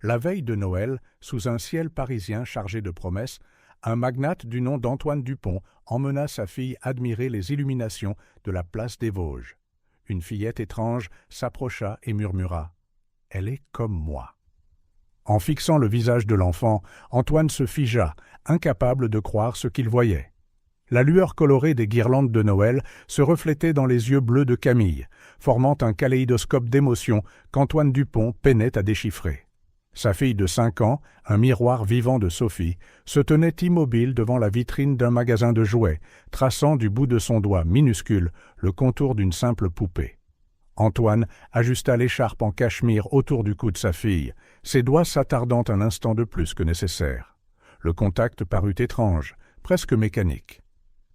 La veille de Noël, sous un ciel parisien chargé de promesses, un magnate du nom d'Antoine Dupont emmena sa fille admirer les illuminations de la place des Vosges. Une fillette étrange s'approcha et murmura « Elle est comme moi ». En fixant le visage de l'enfant, Antoine se figea, incapable de croire ce qu'il voyait. La lueur colorée des guirlandes de Noël se reflétait dans les yeux bleus de Camille, formant un kaléidoscope d'émotions qu'Antoine Dupont peinait à déchiffrer. Sa fille de 5 ans, un miroir vivant de Sophie, se tenait immobile devant la vitrine d'un magasin de jouets, traçant du bout de son doigt minuscule le contour d'une simple poupée. Antoine ajusta l'écharpe en cachemire autour du cou de sa fille, ses doigts s'attardant un instant de plus que nécessaire. Le contact parut étrange, presque mécanique.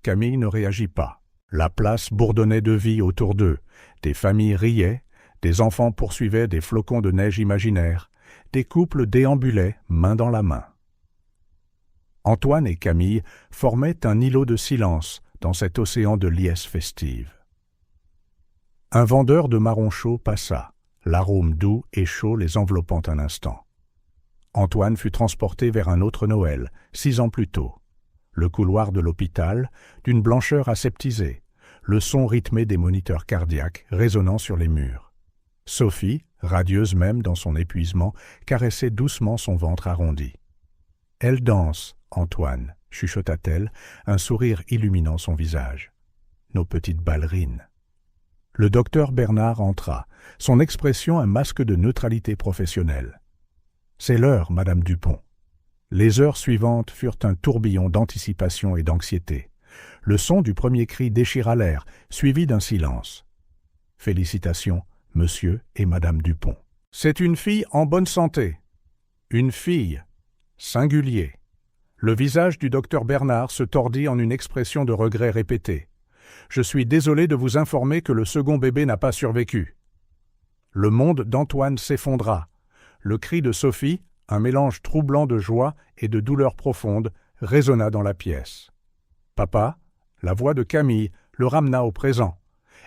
Camille ne réagit pas. La place bourdonnait de vie autour d'eux. Des familles riaient, des enfants poursuivaient des flocons de neige imaginaires, des couples déambulaient main dans la main. Antoine et Camille formaient un îlot de silence dans cet océan de liesse festive. Un vendeur de marrons chauds passa, l'arôme doux et chaud les enveloppant un instant. Antoine fut transporté vers un autre Noël, 6 ans plus tôt. Le couloir de l'hôpital, d'une blancheur aseptisée, le son rythmé des moniteurs cardiaques résonnant sur les murs. Sophie, radieuse même dans son épuisement, caressait doucement son ventre arrondi. « Elle danse, Antoine », chuchota-t-elle, un sourire illuminant son visage. « Nos petites ballerines ». Le docteur Bernard entra, son expression un masque de neutralité professionnelle. « C'est l'heure, Madame Dupont ». Les heures suivantes furent un tourbillon d'anticipation et d'anxiété. Le son du premier cri déchira l'air, suivi d'un silence. « Félicitations, Monsieur et Madame Dupont. »« C'est une fille en bonne santé. »« Une fille. Singulier. » Le visage du docteur Bernard se tordit en une expression de regret répété. « Je suis désolé de vous informer que le second bébé n'a pas survécu. » Le monde d'Antoine s'effondra. Le cri de Sophie, un mélange troublant de joie et de douleur profonde, résonna dans la pièce. « Papa », la voix de Camille le ramena au présent.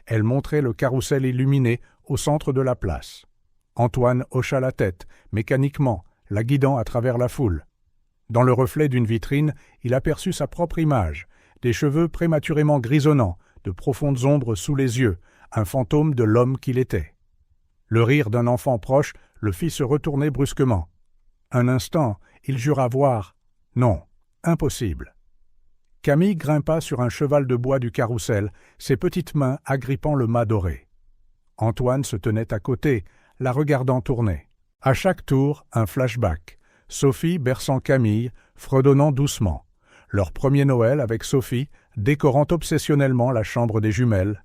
Elle montrait le carrousel illuminé au centre de la place. Antoine hocha la tête, mécaniquement, la guidant à travers la foule. Dans le reflet d'une vitrine, il aperçut sa propre image, des cheveux prématurément grisonnants, de profondes ombres sous les yeux, un fantôme de l'homme qu'il était. Le rire d'un enfant proche le fit se retourner brusquement. Un instant, il jura voir. Non, impossible. Camille grimpa sur un cheval de bois du carrousel, ses petites mains agrippant le mât doré. Antoine se tenait à côté, la regardant tourner. À chaque tour, un flashback. Sophie berçant Camille, fredonnant doucement. Leur premier Noël avec Sophie, décorant obsessionnellement la chambre des jumelles.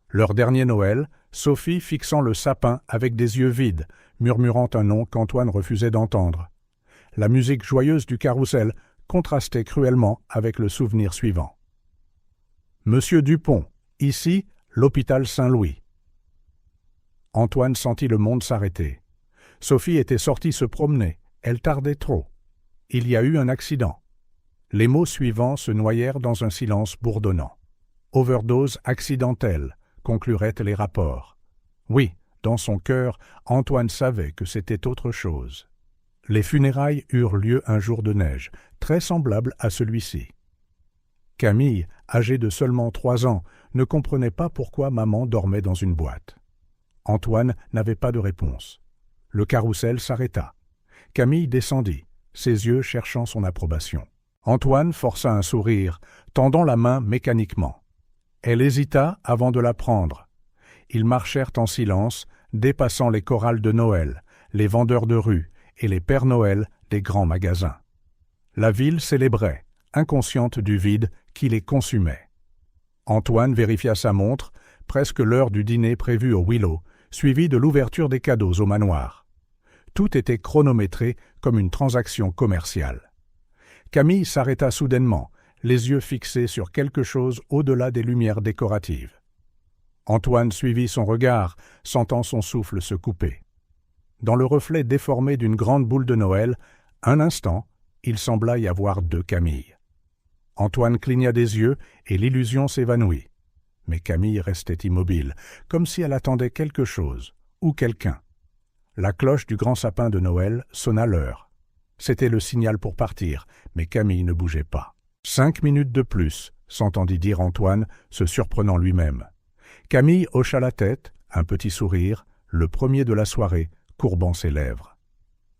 Leur dernier Noël, Sophie fixant le sapin avec des yeux vides, murmurant un nom qu'Antoine refusait d'entendre. La musique joyeuse du carrousel contrastait cruellement avec le souvenir suivant. « Monsieur Dupont, ici, l'hôpital Saint-Louis. » Antoine sentit le monde s'arrêter. Sophie était sortie se promener, elle tardait trop. Il y a eu un accident. Les mots suivants se noyèrent dans un silence bourdonnant. « Overdose accidentelle », concluraient les rapports. Oui, dans son cœur, Antoine savait que c'était autre chose. Les funérailles eurent lieu un jour de neige, très semblable à celui-ci. Camille, âgée de seulement 3 ans, ne comprenait pas pourquoi maman dormait dans une boîte. Antoine n'avait pas de réponse. Le carrousel s'arrêta. Camille descendit, ses yeux cherchant son approbation. Antoine força un sourire, tendant la main mécaniquement. Elle hésita avant de la prendre. Ils marchèrent en silence, dépassant les chorales de Noël, les vendeurs de rue et les Pères Noël des grands magasins. La ville célébrait, inconsciente du vide qui les consumait. Antoine vérifia sa montre, presque l'heure du dîner prévu au Willow, suivi de l'ouverture des cadeaux au manoir. Tout était chronométré comme une transaction commerciale. Camille s'arrêta soudainement, les yeux fixés sur quelque chose au-delà des lumières décoratives. Antoine suivit son regard, sentant son souffle se couper. Dans le reflet déformé d'une grande boule de Noël, un instant, il sembla y avoir 2 Camilles. Antoine cligna des yeux et l'illusion s'évanouit. Mais Camille restait immobile, comme si elle attendait quelque chose ou quelqu'un. La cloche du grand sapin de Noël sonna l'heure. C'était le signal pour partir, mais Camille ne bougeait pas. 5 minutes de plus, s'entendit dire Antoine, se surprenant lui-même. Camille hocha la tête, un petit sourire, le premier de la soirée, courbant ses lèvres.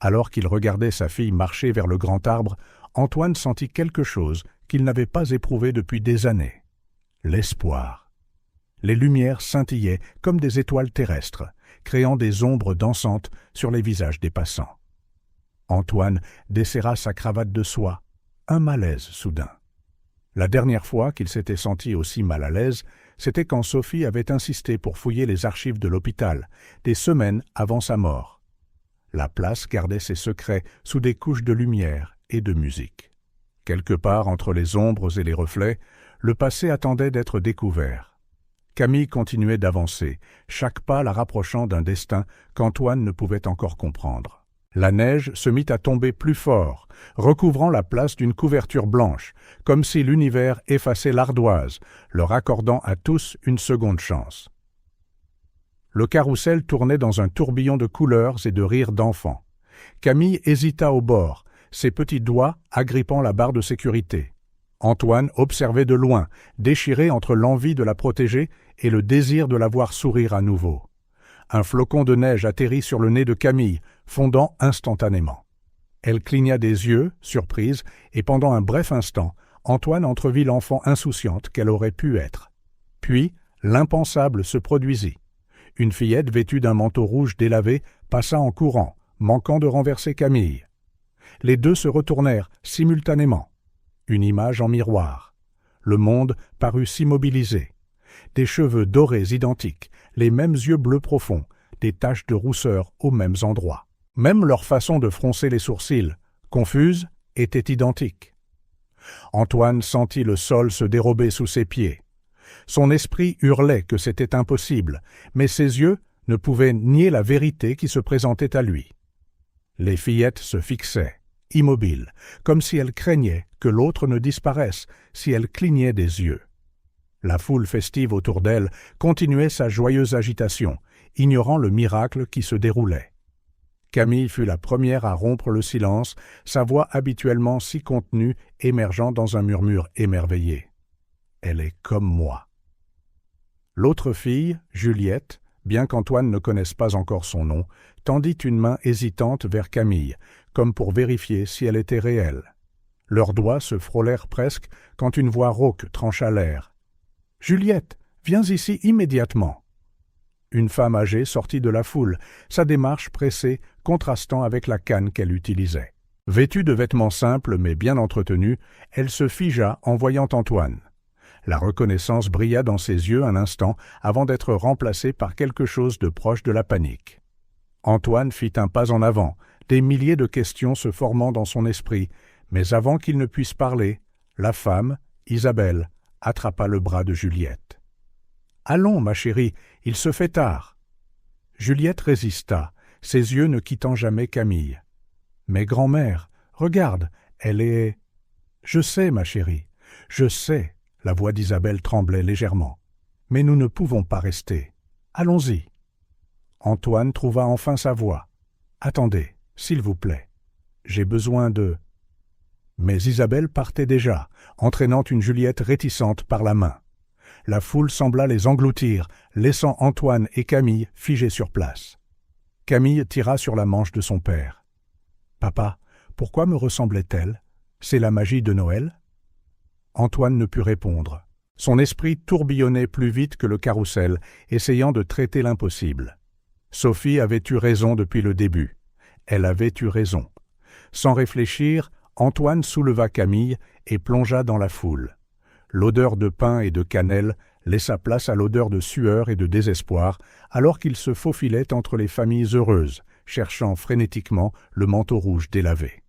Alors qu'il regardait sa fille marcher vers le grand arbre, Antoine sentit quelque chose qu'il n'avait pas éprouvé depuis des années. L'espoir. Les lumières scintillaient comme des étoiles terrestres, créant des ombres dansantes sur les visages des passants. Antoine desserra sa cravate de soie, un malaise soudain. La dernière fois qu'il s'était senti aussi mal à l'aise, c'était quand Sophie avait insisté pour fouiller les archives de l'hôpital, des semaines avant sa mort. La place gardait ses secrets sous des couches de lumière et de musique. Quelque part entre les ombres et les reflets, le passé attendait d'être découvert. Camille continuait d'avancer, chaque pas la rapprochant d'un destin qu'Antoine ne pouvait encore comprendre. La neige se mit à tomber plus fort, recouvrant la place d'une couverture blanche, comme si l'univers effaçait l'ardoise, leur accordant à tous une seconde chance. Le carrousel tournait dans un tourbillon de couleurs et de rires d'enfants. Camille hésita au bord, ses petits doigts agrippant la barre de sécurité. Antoine observait de loin, déchiré entre l'envie de la protéger et le désir de la voir sourire à nouveau. Un flocon de neige atterrit sur le nez de Camille, fondant instantanément. Elle cligna des yeux, surprise, et pendant un bref instant, Antoine entrevit l'enfant insouciante qu'elle aurait pu être. Puis, l'impensable se produisit. Une fillette vêtue d'un manteau rouge délavé passa en courant, manquant de renverser Camille. Les deux se retournèrent simultanément. Une image en miroir. Le monde parut s'immobiliser. Des cheveux dorés identiques, les mêmes yeux bleus profonds, des taches de rousseur aux mêmes endroits. Même leur façon de froncer les sourcils, confuse, était identique. Antoine sentit le sol se dérober sous ses pieds. Son esprit hurlait que c'était impossible, mais ses yeux ne pouvaient nier la vérité qui se présentait à lui. Les fillettes se fixaient, immobiles, comme si elles craignaient que l'autre ne disparaisse si elles clignaient des yeux. La foule festive autour d'elle continuait sa joyeuse agitation, ignorant le miracle qui se déroulait. Camille fut la première à rompre le silence, sa voix habituellement si contenue émergeant dans un murmure émerveillé. « Elle est comme moi. » L'autre fille, Juliette, bien qu'Antoine ne connaisse pas encore son nom, tendit une main hésitante vers Camille, comme pour vérifier si elle était réelle. Leurs doigts se frôlèrent presque quand une voix rauque trancha l'air. « Juliette, viens ici immédiatement !» Une femme âgée sortit de la foule, sa démarche pressée contrastant avec la canne qu'elle utilisait. Vêtue de vêtements simples mais bien entretenus, elle se figea en voyant Antoine. La reconnaissance brilla dans ses yeux un instant avant d'être remplacée par quelque chose de proche de la panique. Antoine fit un pas en avant, des milliers de questions se formant dans son esprit, mais avant qu'il ne puisse parler, la femme, Isabelle, attrapa le bras de Juliette. « Allons, ma chérie, il se fait tard. » Juliette résista, ses yeux ne quittant jamais Camille. « Mais grand-mère, regarde, elle est... »« Je sais, ma chérie, je sais. » La voix d'Isabelle tremblait légèrement. « Mais nous ne pouvons pas rester. Allons-y. » Antoine trouva enfin sa voix. « Attendez, s'il vous plaît. J'ai besoin de... » Mais Isabelle partait déjà, entraînant une Juliette réticente par la main. La foule sembla les engloutir, laissant Antoine et Camille figés sur place. Camille tira sur la manche de son père. « Papa, pourquoi me ressemblait-elle? C'est la magie de Noël ?» Antoine ne put répondre. Son esprit tourbillonnait plus vite que le carrousel, essayant de traiter l'impossible. Sophie avait eu raison depuis le début. Elle avait eu raison. Sans réfléchir, Antoine souleva Camille et plongea dans la foule. L'odeur de pain et de cannelle laissa place à l'odeur de sueur et de désespoir, alors qu'il se faufilait entre les familles heureuses, cherchant frénétiquement le manteau rouge délavé.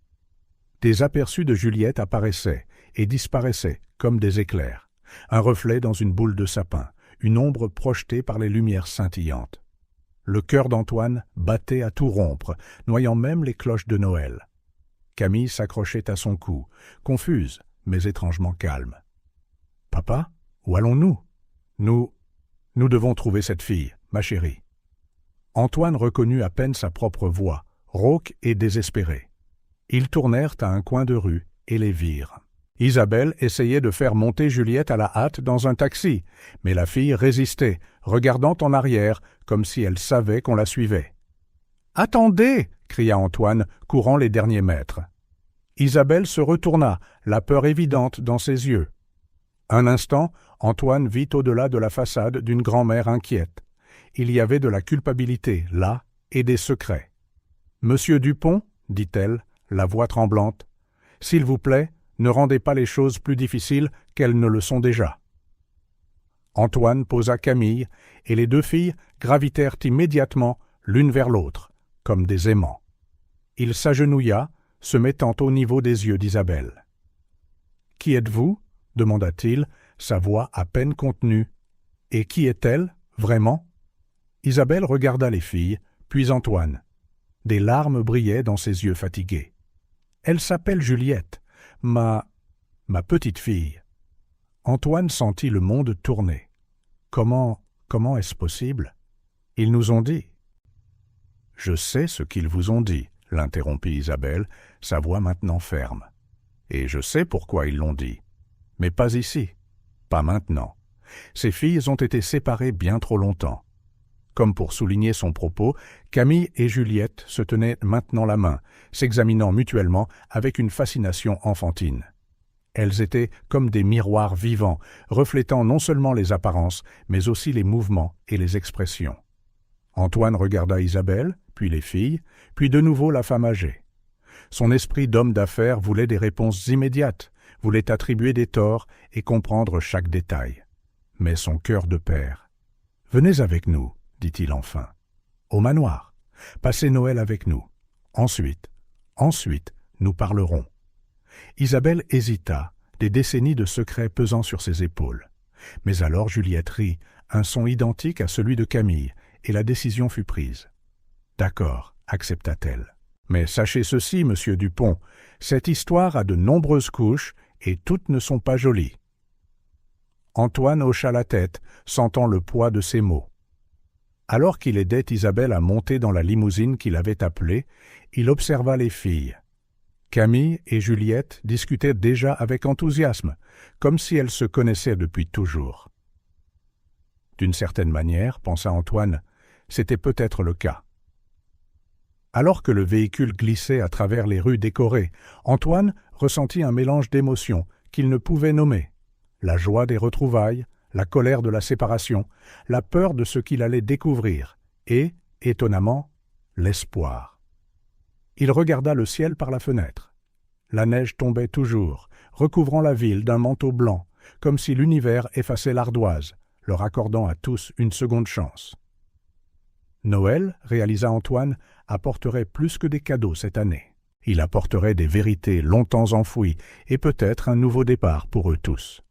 Des aperçus de Juliette apparaissaient et disparaissaient comme des éclairs, un reflet dans une boule de sapin, une ombre projetée par les lumières scintillantes. Le cœur d'Antoine battait à tout rompre, noyant même les cloches de Noël. Camille s'accrochait à son cou, confuse, mais étrangement calme. « Papa, où allons-nous ? Nous devons trouver cette fille, ma chérie. » Antoine reconnut à peine sa propre voix, rauque et désespérée. Ils tournèrent à un coin de rue et les virent. Isabelle essayait de faire monter Juliette à la hâte dans un taxi, mais la fille résistait, regardant en arrière, comme si elle savait qu'on la suivait. « Attendez !» cria Antoine, courant les derniers mètres. Isabelle se retourna, la peur évidente dans ses yeux. Un instant, Antoine vit au-delà de la façade d'une grand-mère inquiète. Il y avait de la culpabilité, là, et des secrets. « Monsieur Dupont, dit-elle, la voix tremblante, s'il vous plaît, ne rendez pas les choses plus difficiles qu'elles ne le sont déjà. » Antoine posa Camille, et les deux filles gravitèrent immédiatement l'une vers l'autre, comme des aimants. Il s'agenouilla, se mettant au niveau des yeux d'Isabelle. « Qui êtes-vous » demanda-t-il, sa voix à peine contenue. « Et qui est-elle, vraiment ?» Isabelle regarda les filles, puis Antoine. Des larmes brillaient dans ses yeux fatigués. « Elle s'appelle Juliette, ma petite fille. » Antoine sentit le monde tourner. « Comment est-ce possible ? Ils nous ont dit. » « Je sais ce qu'ils vous ont dit, » l'interrompit Isabelle, sa voix maintenant ferme. « Et je sais pourquoi ils l'ont dit. Mais pas ici, pas maintenant. Ces filles ont été séparées bien trop longtemps. » Comme pour souligner son propos, Camille et Juliette se tenaient maintenant la main, s'examinant mutuellement avec une fascination enfantine. Elles étaient comme des miroirs vivants, reflétant non seulement les apparences, mais aussi les mouvements et les expressions. Antoine regarda Isabelle, puis les filles, puis de nouveau la femme âgée. Son esprit d'homme d'affaires voulait des réponses immédiates, voulait attribuer des torts et comprendre chaque détail. Mais son cœur de père. « Venez avec nous, » dit-il enfin. « Au manoir. Passez Noël avec nous. Ensuite, nous parlerons. » Isabelle hésita, des décennies de secrets pesant sur ses épaules. Mais alors Juliette rit, un son identique à celui de Camille, et la décision fut prise. « D'accord, » accepta-t-elle. « Mais sachez ceci, monsieur Dupont, cette histoire a de nombreuses couches, et toutes ne sont pas jolies. » Antoine hocha la tête, sentant le poids de ses mots. Alors qu'il aidait Isabelle à monter dans la limousine qu'il avait appelée, il observa les filles. Camille et Juliette discutaient déjà avec enthousiasme, comme si elles se connaissaient depuis toujours. D'une certaine manière, pensa Antoine, c'était peut-être le cas. Alors que le véhicule glissait à travers les rues décorées, Antoine ressentit un mélange d'émotions qu'il ne pouvait nommer. La joie des retrouvailles, la colère de la séparation, la peur de ce qu'il allait découvrir et, étonnamment, l'espoir. Il regarda le ciel par la fenêtre. La neige tombait toujours, recouvrant la ville d'un manteau blanc, comme si l'univers effaçait l'ardoise, leur accordant à tous une seconde chance. Noël, réalisa Antoine, apporterait plus que des cadeaux cette année. Il apporterait des vérités longtemps enfouies et peut-être un nouveau départ pour eux tous.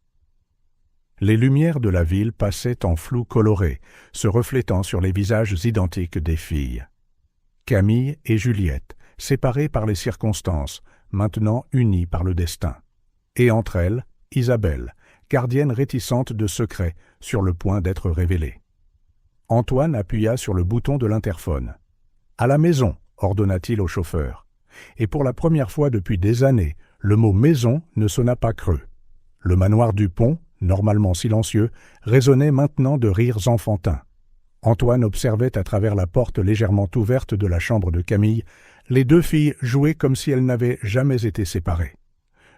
Les lumières de la ville passaient en flou coloré, se reflétant sur les visages identiques des filles. Camille et Juliette, séparées par les circonstances, maintenant unies par le destin. Et entre elles, Isabelle, gardienne réticente de secrets, sur le point d'être révélée. Antoine appuya sur le bouton de l'interphone. « À la maison » ordonna-t-il au chauffeur. Et pour la première fois depuis des années, le mot « maison » ne sonna pas creux. Le manoir Dupont, normalement silencieux, résonnait maintenant de rires enfantins. Antoine observait à travers la porte légèrement ouverte de la chambre de Camille les deux filles jouer comme si elles n'avaient jamais été séparées.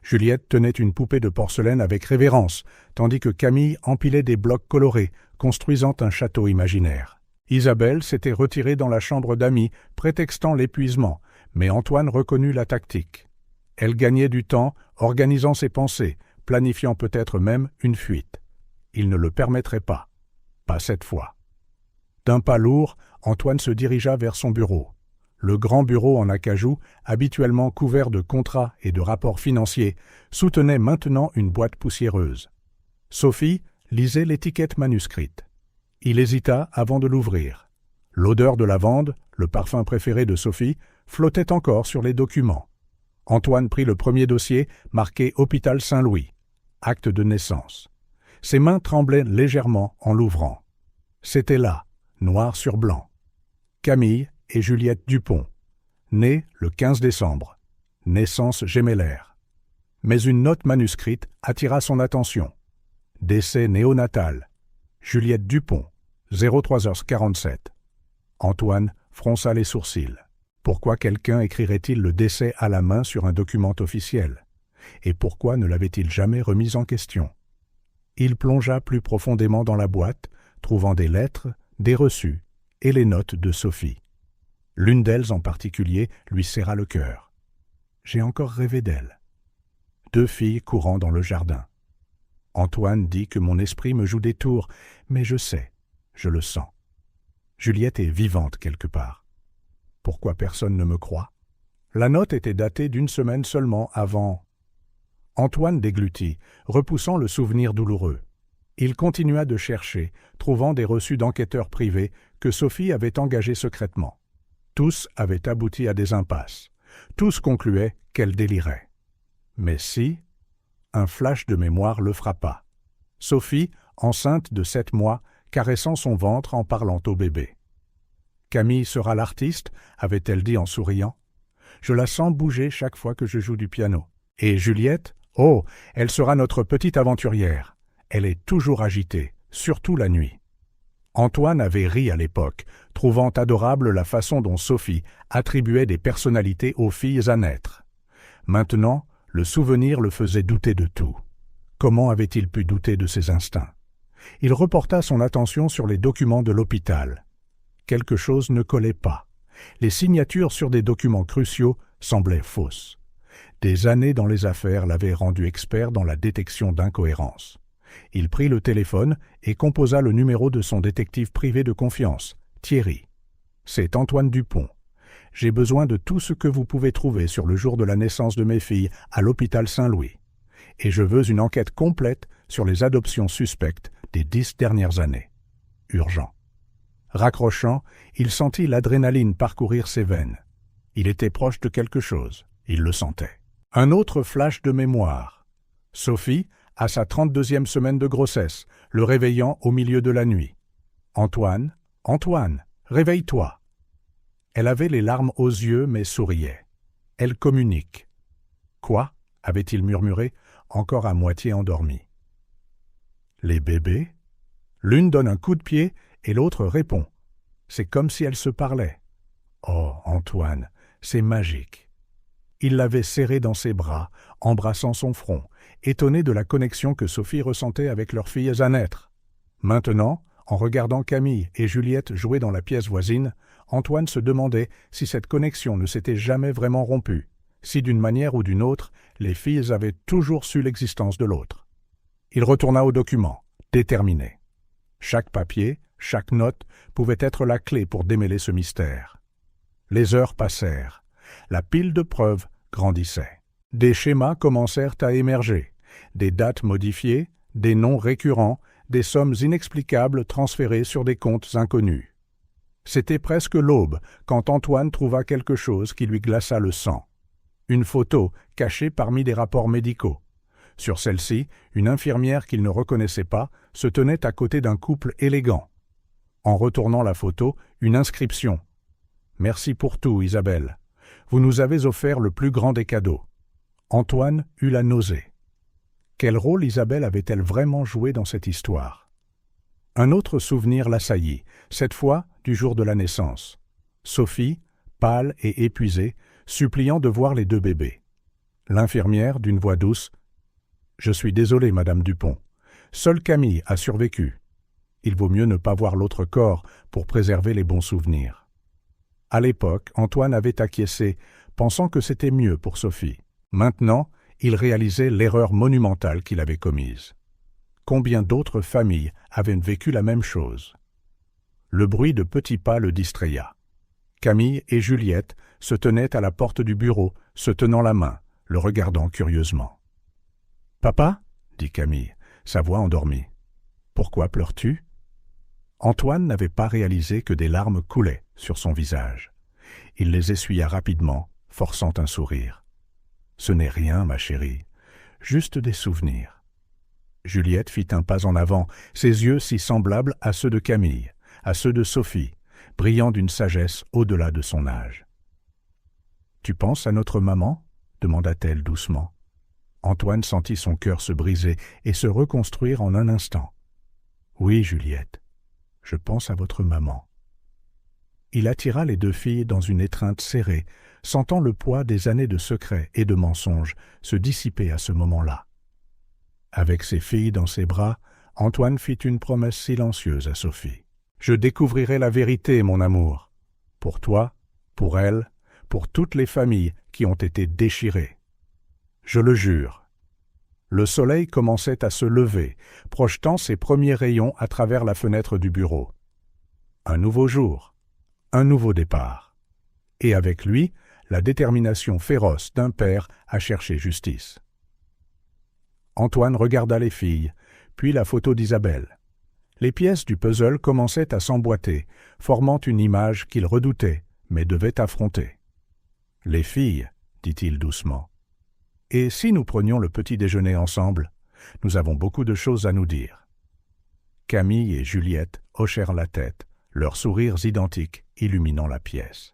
Juliette tenait une poupée de porcelaine avec révérence, tandis que Camille empilait des blocs colorés, construisant un château imaginaire. Isabelle s'était retirée dans la chambre d'amis, prétextant l'épuisement, mais Antoine reconnut la tactique. Elle gagnait du temps, organisant ses pensées, planifiant peut-être même une fuite. Il ne le permettrait pas. Pas cette fois. D'un pas lourd, Antoine se dirigea vers son bureau. Le grand bureau en acajou, habituellement couvert de contrats et de rapports financiers, soutenait maintenant une boîte poussiéreuse. Sophie lisait l'étiquette manuscrite. Il hésita avant de l'ouvrir. L'odeur de lavande, le parfum préféré de Sophie, flottait encore sur les documents. Antoine prit le premier dossier, marqué « Hôpital Saint-Louis », acte de naissance. Ses mains tremblaient légèrement en l'ouvrant. C'était là, noir sur blanc. Camille et Juliette Dupont, nés le 15 décembre, naissance gémellaire. Mais une note manuscrite attira son attention. Décès néonatal. Juliette Dupont, 03h47. Antoine fronça les sourcils. Pourquoi quelqu'un écrirait-il le décès à la main sur un document officiel? Et pourquoi ne l'avait-il jamais remis en question? Il plongea plus profondément dans la boîte, trouvant des lettres, des reçus et les notes de Sophie. L'une d'elles en particulier lui serra le cœur. J'ai encore rêvé d'elle. 2 filles courant dans le jardin. Antoine dit que mon esprit me joue des tours, mais je sais, je le sens. Juliette est vivante quelque part. Pourquoi personne ne me croit? La note était datée d'1 semaine seulement avant. Antoine déglutit, repoussant le souvenir douloureux. Il continua de chercher, trouvant des reçus d'enquêteurs privés que Sophie avait engagés secrètement. Tous avaient abouti à des impasses. Tous concluaient qu'elle délirait. Mais si, un flash de mémoire le frappa. Sophie, enceinte de 7 mois, caressant son ventre en parlant au bébé. « Camille sera l'artiste » avait-elle dit en souriant. « Je la sens bouger chaque fois que je joue du piano. Et Juliette, oh, elle sera notre petite aventurière. Elle est toujours agitée, surtout la nuit. » Antoine avait ri à l'époque, trouvant adorable la façon dont Sophie attribuait des personnalités aux filles à naître. Maintenant, le souvenir le faisait douter de tout. Comment avait-il pu douter de ses instincts? Il reporta son attention sur les documents de l'hôpital. Quelque chose ne collait pas. Les signatures sur des documents cruciaux semblaient fausses. Des années dans les affaires l'avaient rendu expert dans la détection d'incohérences. Il prit le téléphone et composa le numéro de son détective privé de confiance, Thierry. « C'est Antoine Dupont. J'ai besoin de tout ce que vous pouvez trouver sur le jour de la naissance de mes filles à l'hôpital Saint-Louis. Et je veux une enquête complète sur les adoptions suspectes des 10 dernières années. Urgent. » Raccrochant, il sentit l'adrénaline parcourir ses veines. Il était proche de quelque chose, il le sentait. Un autre flash de mémoire. Sophie, à sa 32e semaine de grossesse, le réveillant au milieu de la nuit. « Antoine, Antoine, réveille-toi !» Elle avait les larmes aux yeux, mais souriait. « Elle communique. »« Quoi ?» avait-il murmuré, encore à moitié endormi. « Les bébés ?» L'une donne un coup de pied et l'autre répond. C'est comme si elles se parlaient. Oh, Antoine, c'est magique. Il l'avait serrée dans ses bras, embrassant son front, étonné de la connexion que Sophie ressentait avec leurs filles à naître. Maintenant, en regardant Camille et Juliette jouer dans la pièce voisine, Antoine se demandait si cette connexion ne s'était jamais vraiment rompue, si d'une manière ou d'une autre, les filles avaient toujours su l'existence de l'autre. Il retourna au document, déterminé. Chaque papier, chaque note pouvait être la clé pour démêler ce mystère. Les heures passèrent. La pile de preuves grandissait. Des schémas commencèrent à émerger. Des dates modifiées, des noms récurrents, des sommes inexplicables transférées sur des comptes inconnus. C'était presque l'aube quand Antoine trouva quelque chose qui lui glaça le sang. Une photo cachée parmi des rapports médicaux. Sur celle-ci, une infirmière qu'il ne reconnaissait pas se tenait à côté d'un couple élégant. En retournant la photo, une inscription. « Merci pour tout, Isabelle. Vous nous avez offert le plus grand des cadeaux. » Antoine eut la nausée. Quel rôle Isabelle avait-elle vraiment joué dans cette histoire? Un autre souvenir l'assaillit, cette fois du jour de la naissance. Sophie, pâle et épuisée, suppliant de voir les 2 bébés. L'infirmière, d'une voix douce, « Je suis désolé, Madame Dupont. Seule Camille a survécu. Il vaut mieux ne pas voir l'autre corps pour préserver les bons souvenirs. » À l'époque, Antoine avait acquiescé, pensant que c'était mieux pour Sophie. Maintenant, il réalisait l'erreur monumentale qu'il avait commise. Combien d'autres familles avaient vécu la même chose? Le bruit de petits pas le distraya. Camille et Juliette se tenaient à la porte du bureau, se tenant la main, le regardant curieusement. « Papa ?» dit Camille, sa voix endormie. « Pourquoi pleures-tu » Antoine n'avait pas réalisé que des larmes coulaient sur son visage. Il les essuya rapidement, forçant un sourire. « Ce n'est rien, ma chérie, juste des souvenirs. » Juliette fit un pas en avant, ses yeux si semblables à ceux de Camille, à ceux de Sophie, brillant d'une sagesse au-delà de son âge. « Tu penses à notre maman » demanda-t-elle doucement. Antoine sentit son cœur se briser et se reconstruire en un instant. « Oui, Juliette, je pense à votre maman. » Il attira les deux filles dans une étreinte serrée, sentant le poids des années de secrets et de mensonges se dissiper à ce moment-là. Avec ses filles dans ses bras, Antoine fit une promesse silencieuse à Sophie. « Je découvrirai la vérité, mon amour, pour toi, pour elle, pour toutes les familles qui ont été déchirées. Je le jure. » Le soleil commençait à se lever, projetant ses premiers rayons à travers la fenêtre du bureau. Un nouveau jour, un nouveau départ. Et avec lui, la détermination féroce d'un père à chercher justice. Antoine regarda les filles, puis la photo d'Isabelle. Les pièces du puzzle commençaient à s'emboîter, formant une image qu'il redoutait, mais devait affronter. « Les filles, dit-il doucement. Et si nous prenions le petit déjeuner ensemble, nous avons beaucoup de choses à nous dire. » Camille et Juliette hochèrent la tête, leurs sourires identiques illuminant la pièce.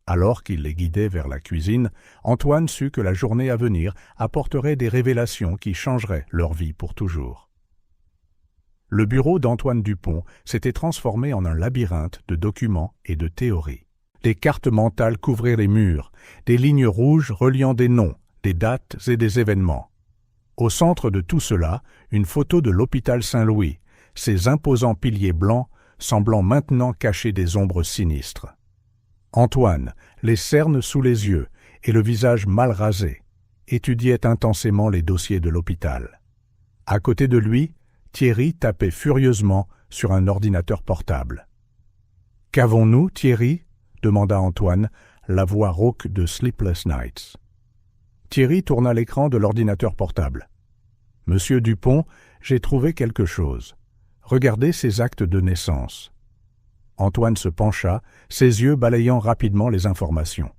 Alors qu'il les guidait vers la cuisine, Antoine sut que la journée à venir apporterait des révélations qui changeraient leur vie pour toujours. Le bureau d'Antoine Dupont s'était transformé en un labyrinthe de documents et de théories. Des cartes mentales couvraient les murs, des lignes rouges reliant des noms, des dates et des événements. Au centre de tout cela, une photo de l'hôpital Saint-Louis, ses imposants piliers blancs semblant maintenant cacher des ombres sinistres. Antoine, les cernes sous les yeux et le visage mal rasé, étudiait intensément les dossiers de l'hôpital. À côté de lui, Thierry tapait furieusement sur un ordinateur portable. « Qu'avons-nous, Thierry » demanda Antoine, la voix rauque de Sleepless Nights. Thierry tourna l'écran de l'ordinateur portable. « Monsieur Dupont, j'ai trouvé quelque chose. Regardez ces actes de naissance. » Antoine se pencha, ses yeux balayant rapidement les informations.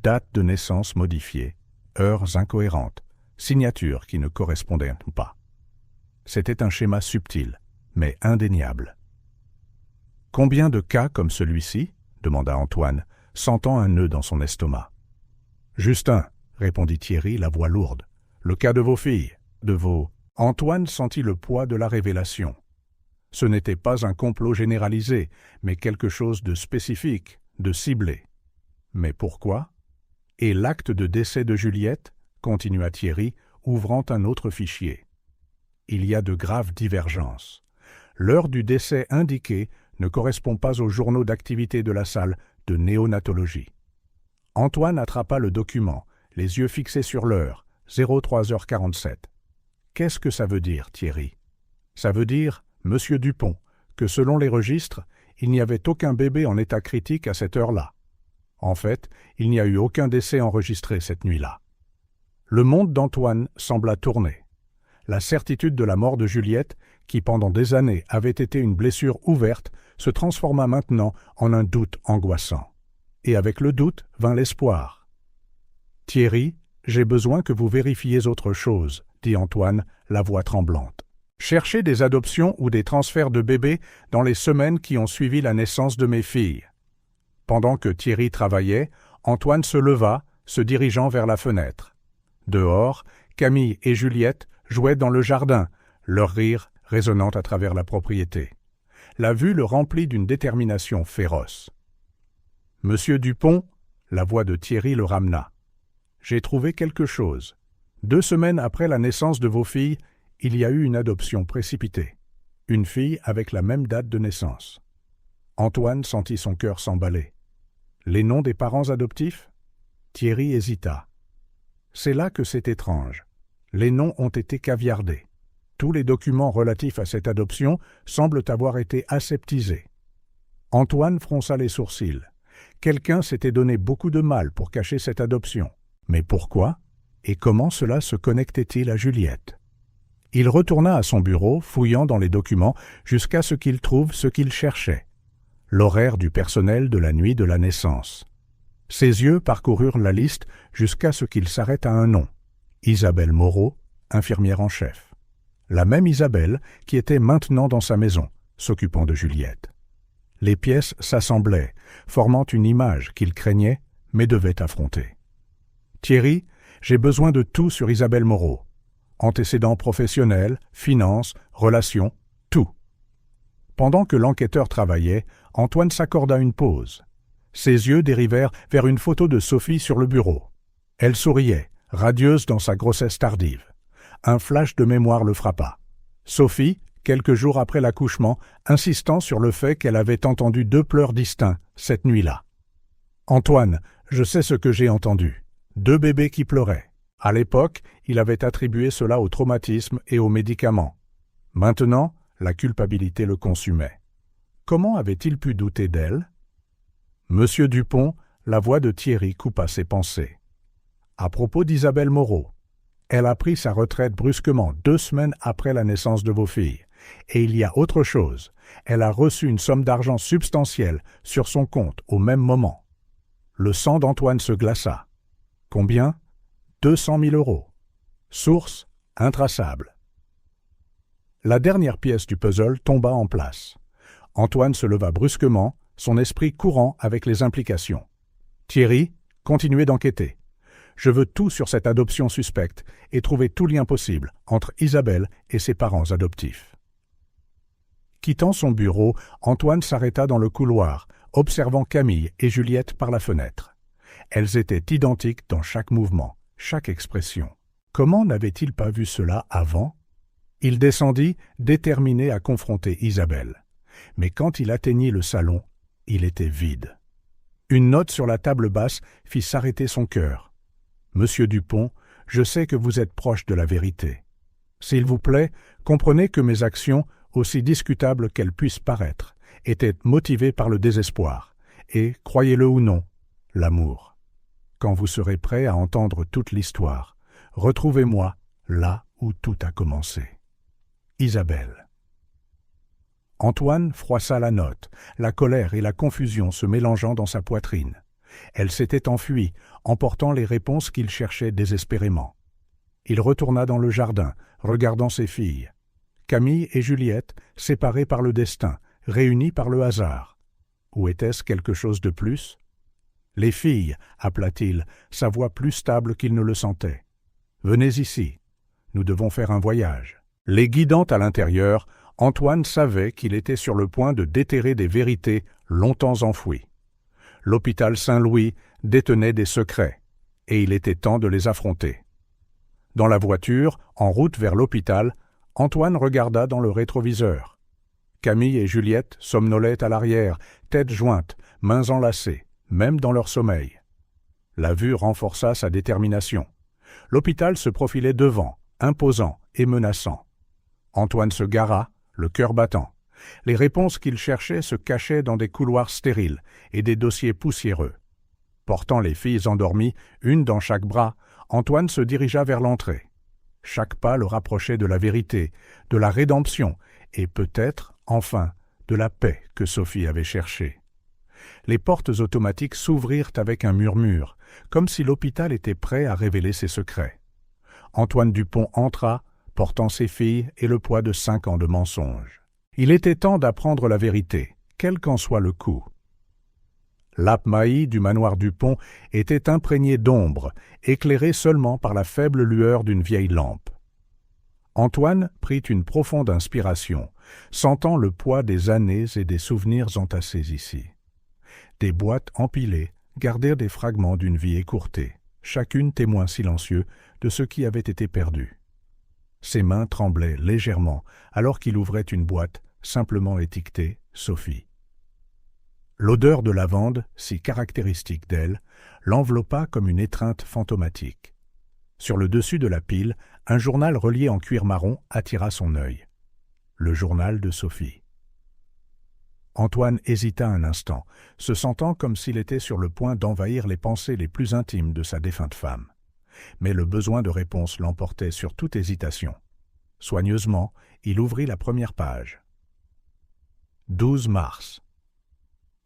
Date de naissance modifiée, heures incohérentes, signatures qui ne correspondaient pas. C'était un schéma subtil, mais indéniable. « Combien de cas comme celui-ci » demanda Antoine, sentant un nœud dans son estomac. « Juste un, » répondit Thierry, la voix lourde. « Le cas de vos filles, de vos... » Antoine sentit le poids de la révélation. Ce n'était pas un complot généralisé, mais quelque chose de spécifique, de ciblé. Mais pourquoi? Et l'acte de décès de Juliette, continua Thierry, ouvrant un autre fichier. Il y a de graves divergences. L'heure du décès indiquée ne correspond pas aux journaux d'activité de la salle de néonatologie. Antoine attrapa le document, les yeux fixés sur l'heure, 03h47. Qu'est-ce que ça veut dire, Thierry? Ça veut dire, Monsieur Dupont, que selon les registres, il n'y avait aucun bébé en état critique à cette heure-là. En fait, il n'y a eu aucun décès enregistré cette nuit-là. Le monde d'Antoine sembla tourner. La certitude de la mort de Juliette, qui pendant des années avait été une blessure ouverte, se transforma maintenant en un doute angoissant. Et avec le doute vint l'espoir. « Thierry, j'ai besoin que vous vérifiez autre chose, » dit Antoine, la voix tremblante. « Cherchez des adoptions ou des transferts de bébés dans les semaines qui ont suivi la naissance de mes filles. » Pendant que Thierry travaillait, Antoine se leva, se dirigeant vers la fenêtre. Dehors, Camille et Juliette jouaient dans le jardin, leur rire résonnant à travers la propriété. La vue le remplit d'une détermination féroce. « Monsieur Dupont » la voix de Thierry le ramena. « J'ai trouvé quelque chose. 2 semaines après la naissance de vos filles, il y a eu une adoption précipitée. Une fille avec la même date de naissance. » Antoine sentit son cœur s'emballer. Les noms des parents adoptifs? Thierry hésita. C'est là que c'est étrange. Les noms ont été caviardés. Tous les documents relatifs à cette adoption semblent avoir été aseptisés. Antoine fronça les sourcils. Quelqu'un s'était donné beaucoup de mal pour cacher cette adoption. Mais pourquoi? Et comment cela se connectait-il à Juliette? Il retourna à son bureau, fouillant dans les documents, jusqu'à ce qu'il trouve ce qu'il cherchait. L'horaire du personnel de la nuit de la naissance. Ses yeux parcoururent la liste jusqu'à ce qu'il s'arrête à un nom. Isabelle Moreau, infirmière en chef. La même Isabelle qui était maintenant dans sa maison, s'occupant de Juliette. Les pièces s'assemblaient, formant une image qu'il craignait, mais devait affronter. « Thierry, j'ai besoin de tout sur Isabelle Moreau. Antécédents professionnels, finances, relations, tout. » Pendant que l'enquêteur travaillait, Antoine s'accorda une pause. Ses yeux dérivèrent vers une photo de Sophie sur le bureau. Elle souriait, radieuse dans sa grossesse tardive. Un flash de mémoire le frappa. Sophie, quelques jours après l'accouchement, insistant sur le fait qu'elle avait entendu 2 pleurs distincts cette nuit-là. « Antoine, je sais ce que j'ai entendu. 2 bébés qui pleuraient. À l'époque, il avait attribué cela au traumatisme et aux médicaments. Maintenant, la culpabilité le consumait. Comment avait-il pu douter d'elle ? Monsieur Dupont, la voix de Thierry coupa ses pensées. À propos d'Isabelle Moreau, elle a pris sa retraite brusquement 2 semaines après la naissance de vos filles. Et il y a autre chose, elle a reçu une somme d'argent substantielle sur son compte au même moment. Le sang d'Antoine se glaça. Combien ? 200 000 €. Source intraçable. La dernière pièce du puzzle tomba en place. Antoine se leva brusquement, son esprit courant avec les implications. « Thierry, continuez d'enquêter. Je veux tout sur cette adoption suspecte et trouver tout lien possible entre Isabelle et ses parents adoptifs. » Quittant son bureau, Antoine s'arrêta dans le couloir, observant Camille et Juliette par la fenêtre. Elles étaient identiques dans chaque mouvement, chaque expression. Comment n'avait-il pas vu cela avant ? Il descendit, déterminé à confronter Isabelle. Mais quand il atteignit le salon, il était vide. Une note sur la table basse fit s'arrêter son cœur. « Monsieur Dupont, je sais que vous êtes proche de la vérité. S'il vous plaît, comprenez que mes actions, aussi discutables qu'elles puissent paraître, étaient motivées par le désespoir, et, croyez-le ou non, l'amour. Quand vous serez prêt à entendre toute l'histoire, retrouvez-moi là où tout a commencé. Isabelle. » Antoine froissa la note, la colère et la confusion se mélangeant dans sa poitrine. Elle s'était enfuie, emportant les réponses qu'il cherchait désespérément. Il retourna dans le jardin, regardant ses filles. Camille et Juliette, séparées par le destin, réunies par le hasard. Ou était-ce quelque chose de plus ? « Les filles, appela-t-il, sa voix plus stable qu'il ne le sentait. Venez ici. Nous devons faire un voyage. » Les guidant à l'intérieur, Antoine savait qu'il était sur le point de déterrer des vérités longtemps enfouies. L'hôpital Saint-Louis détenait des secrets, et il était temps de les affronter. Dans la voiture, en route vers l'hôpital, Antoine regarda dans le rétroviseur. Camille et Juliette somnolaient à l'arrière, têtes jointes, mains enlacées, même dans leur sommeil. La vue renforça sa détermination. L'hôpital se profilait devant, imposant et menaçant. Antoine se gara, le cœur battant. Les réponses qu'il cherchait se cachaient dans des couloirs stériles et des dossiers poussiéreux. Portant les filles endormies, une dans chaque bras, Antoine se dirigea vers l'entrée. Chaque pas le rapprochait de la vérité, de la rédemption et peut-être, enfin, de la paix que Sophie avait cherchée. Les portes automatiques s'ouvrirent avec un murmure, comme si l'hôpital était prêt à révéler ses secrets. Antoine Dupont entra, portant ses filles et le poids de 5 ans de mensonges. Il était temps d'apprendre la vérité, quel qu'en soit le coût. L'Apmaï du manoir Dupont était imprégné d'ombre, éclairé seulement par la faible lueur d'une vieille lampe. Antoine prit une profonde inspiration, sentant le poids des années et des souvenirs entassés ici. Des boîtes empilées gardèrent des fragments d'une vie écourtée, chacune témoin silencieux de ce qui avait été perdu. Ses mains tremblaient légèrement alors qu'il ouvrait une boîte simplement étiquetée « Sophie ». L'odeur de lavande, si caractéristique d'elle, l'enveloppa comme une étreinte fantomatique. Sur le dessus de la pile, un journal relié en cuir marron attira son œil. Le journal de Sophie. Antoine hésita un instant, se sentant comme s'il était sur le point d'envahir les pensées les plus intimes de sa défunte femme. Mais le besoin de réponse l'emportait sur toute hésitation. Soigneusement, il ouvrit la première page. 12 mars.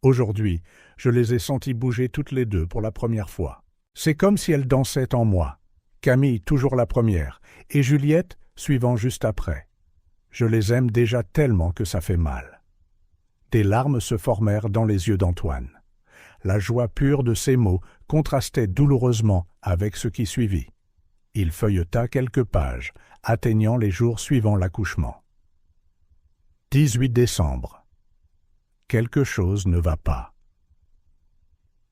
Aujourd'hui, je les ai senties bouger toutes les deux pour la première fois. C'est comme si elles dansaient en moi. Camille toujours la première, et Juliette suivant juste après. Je les aime déjà tellement que ça fait mal. Des larmes se formèrent dans les yeux d'Antoine. La joie pure de ces mots contrastait douloureusement avec ce qui suivit. Il feuilleta quelques pages, atteignant les jours suivant l'accouchement. 18 décembre. Quelque chose ne va pas.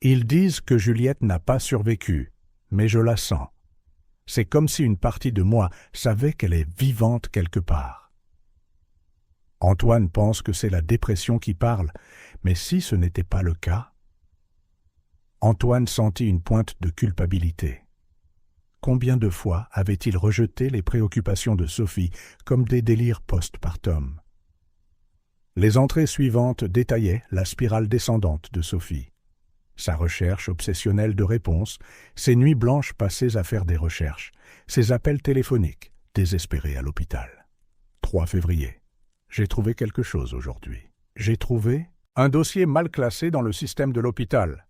Ils disent que Juliette n'a pas survécu, mais je la sens. C'est comme si une partie de moi savait qu'elle est vivante quelque part. Antoine pense que c'est la dépression qui parle, mais si ce n'était pas le cas? Antoine sentit une pointe de culpabilité. Combien de fois avait-il rejeté les préoccupations de Sophie comme des délires post-partum? Les entrées suivantes détaillaient la spirale descendante de Sophie. Sa recherche obsessionnelle de réponses, ses nuits blanches passées à faire des recherches, ses appels téléphoniques, désespérés à l'hôpital. 3 février. J'ai trouvé quelque chose aujourd'hui. J'ai trouvé un dossier mal classé dans le système de l'hôpital.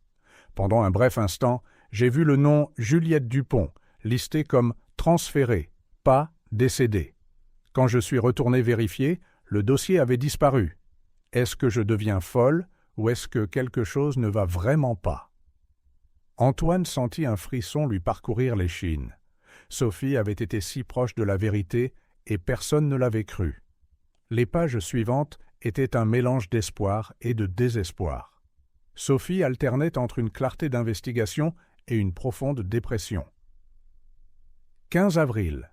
Pendant un bref instant, j'ai vu le nom Juliette Dupont, listé comme transféré, pas décédé. Quand je suis retourné vérifier, le dossier avait disparu. Est-ce que je deviens folle ou est-ce que quelque chose ne va vraiment pas? Antoine sentit un frisson lui parcourir l'échine. Sophie avait été si proche de la vérité et personne ne l'avait cru. Les pages suivantes étaient un mélange d'espoir et de désespoir. Sophie alternait entre une clarté d'investigation et une profonde dépression. 15 avril.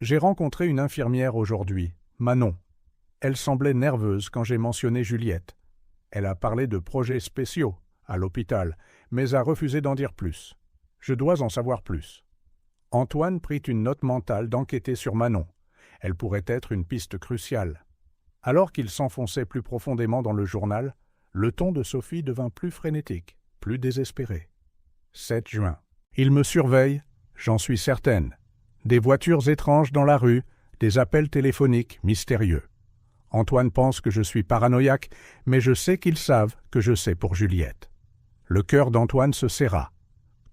J'ai rencontré une infirmière aujourd'hui, Manon. Elle semblait nerveuse quand j'ai mentionné Juliette. Elle a parlé de projets spéciaux à l'hôpital, mais a refusé d'en dire plus. Je dois en savoir plus. Antoine prit une note mentale d'enquêter sur Manon. Elle pourrait être une piste cruciale. Alors qu'il s'enfonçait plus profondément dans le journal, le ton de Sophie devint plus frénétique, plus désespéré. 7 juin. Il me surveille, j'en suis certaine. Des voitures étranges dans la rue, des appels téléphoniques mystérieux. Antoine pense que je suis paranoïaque, mais je sais qu'ils savent que je sais pour Juliette. Le cœur d'Antoine se serra.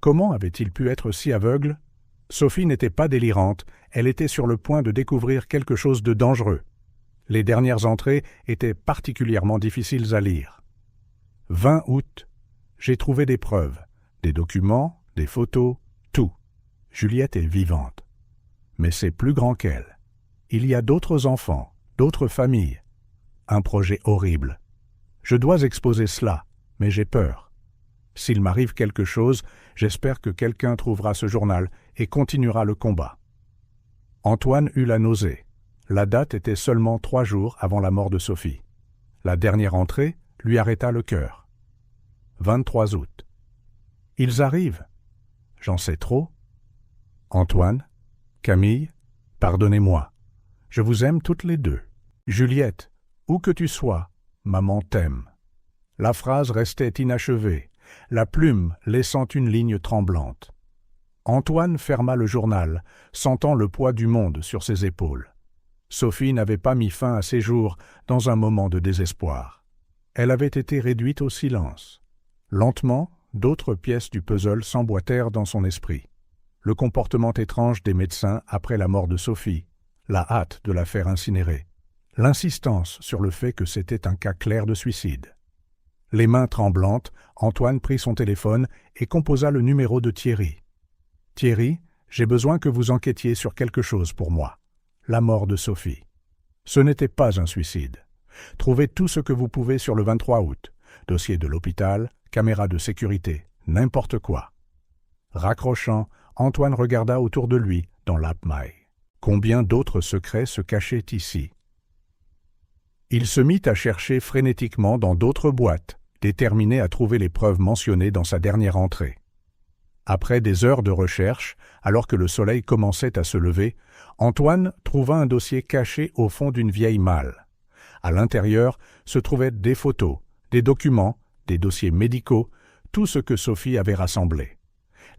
Comment avait-il pu être si aveugle? Sophie n'était pas délirante, elle était sur le point de découvrir quelque chose de dangereux. Les dernières entrées étaient particulièrement difficiles à lire. 20 août. J'ai trouvé des preuves, des documents, des photos, tout. Juliette est vivante. Mais c'est plus grand qu'elle. Il y a d'autres enfants, d'autres familles. Un projet horrible. Je dois exposer cela, mais j'ai peur. S'il m'arrive quelque chose, j'espère que quelqu'un trouvera ce journal et continuera le combat. Antoine eut la nausée. La date était seulement 3 jours avant la mort de Sophie. La dernière entrée lui arrêta le cœur. 23 août. Ils arrivent. J'en sais trop. Antoine, Camille, pardonnez-moi. Je vous aime toutes les deux. Juliette, où que tu sois, maman t'aime. La phrase restait inachevée, la plume laissant une ligne tremblante. Antoine ferma le journal, sentant le poids du monde sur ses épaules. Sophie n'avait pas mis fin à ses jours dans un moment de désespoir. Elle avait été réduite au silence. Lentement, d'autres pièces du puzzle s'emboîtèrent dans son esprit. Le comportement étrange des médecins après la mort de Sophie, la hâte de la faire incinérer, l'insistance sur le fait que c'était un cas clair de suicide. Les mains tremblantes, Antoine prit son téléphone et composa le numéro de Thierry. « Thierry, j'ai besoin que vous enquêtiez sur quelque chose pour moi. La mort de Sophie. Ce n'était pas un suicide. Trouvez tout ce que vous pouvez sur le 23 août. Dossier de l'hôpital, caméra de sécurité, n'importe quoi. » Raccrochant, Antoine regarda autour de lui dans l'AppMy. Combien d'autres secrets se cachaient ici? Il se mit à chercher frénétiquement dans d'autres boîtes, déterminé à trouver les preuves mentionnées dans sa dernière entrée. Après des heures de recherche, alors que le soleil commençait à se lever, Antoine trouva un dossier caché au fond d'une vieille malle. À l'intérieur se trouvaient des photos, des documents, des dossiers médicaux, tout ce que Sophie avait rassemblé.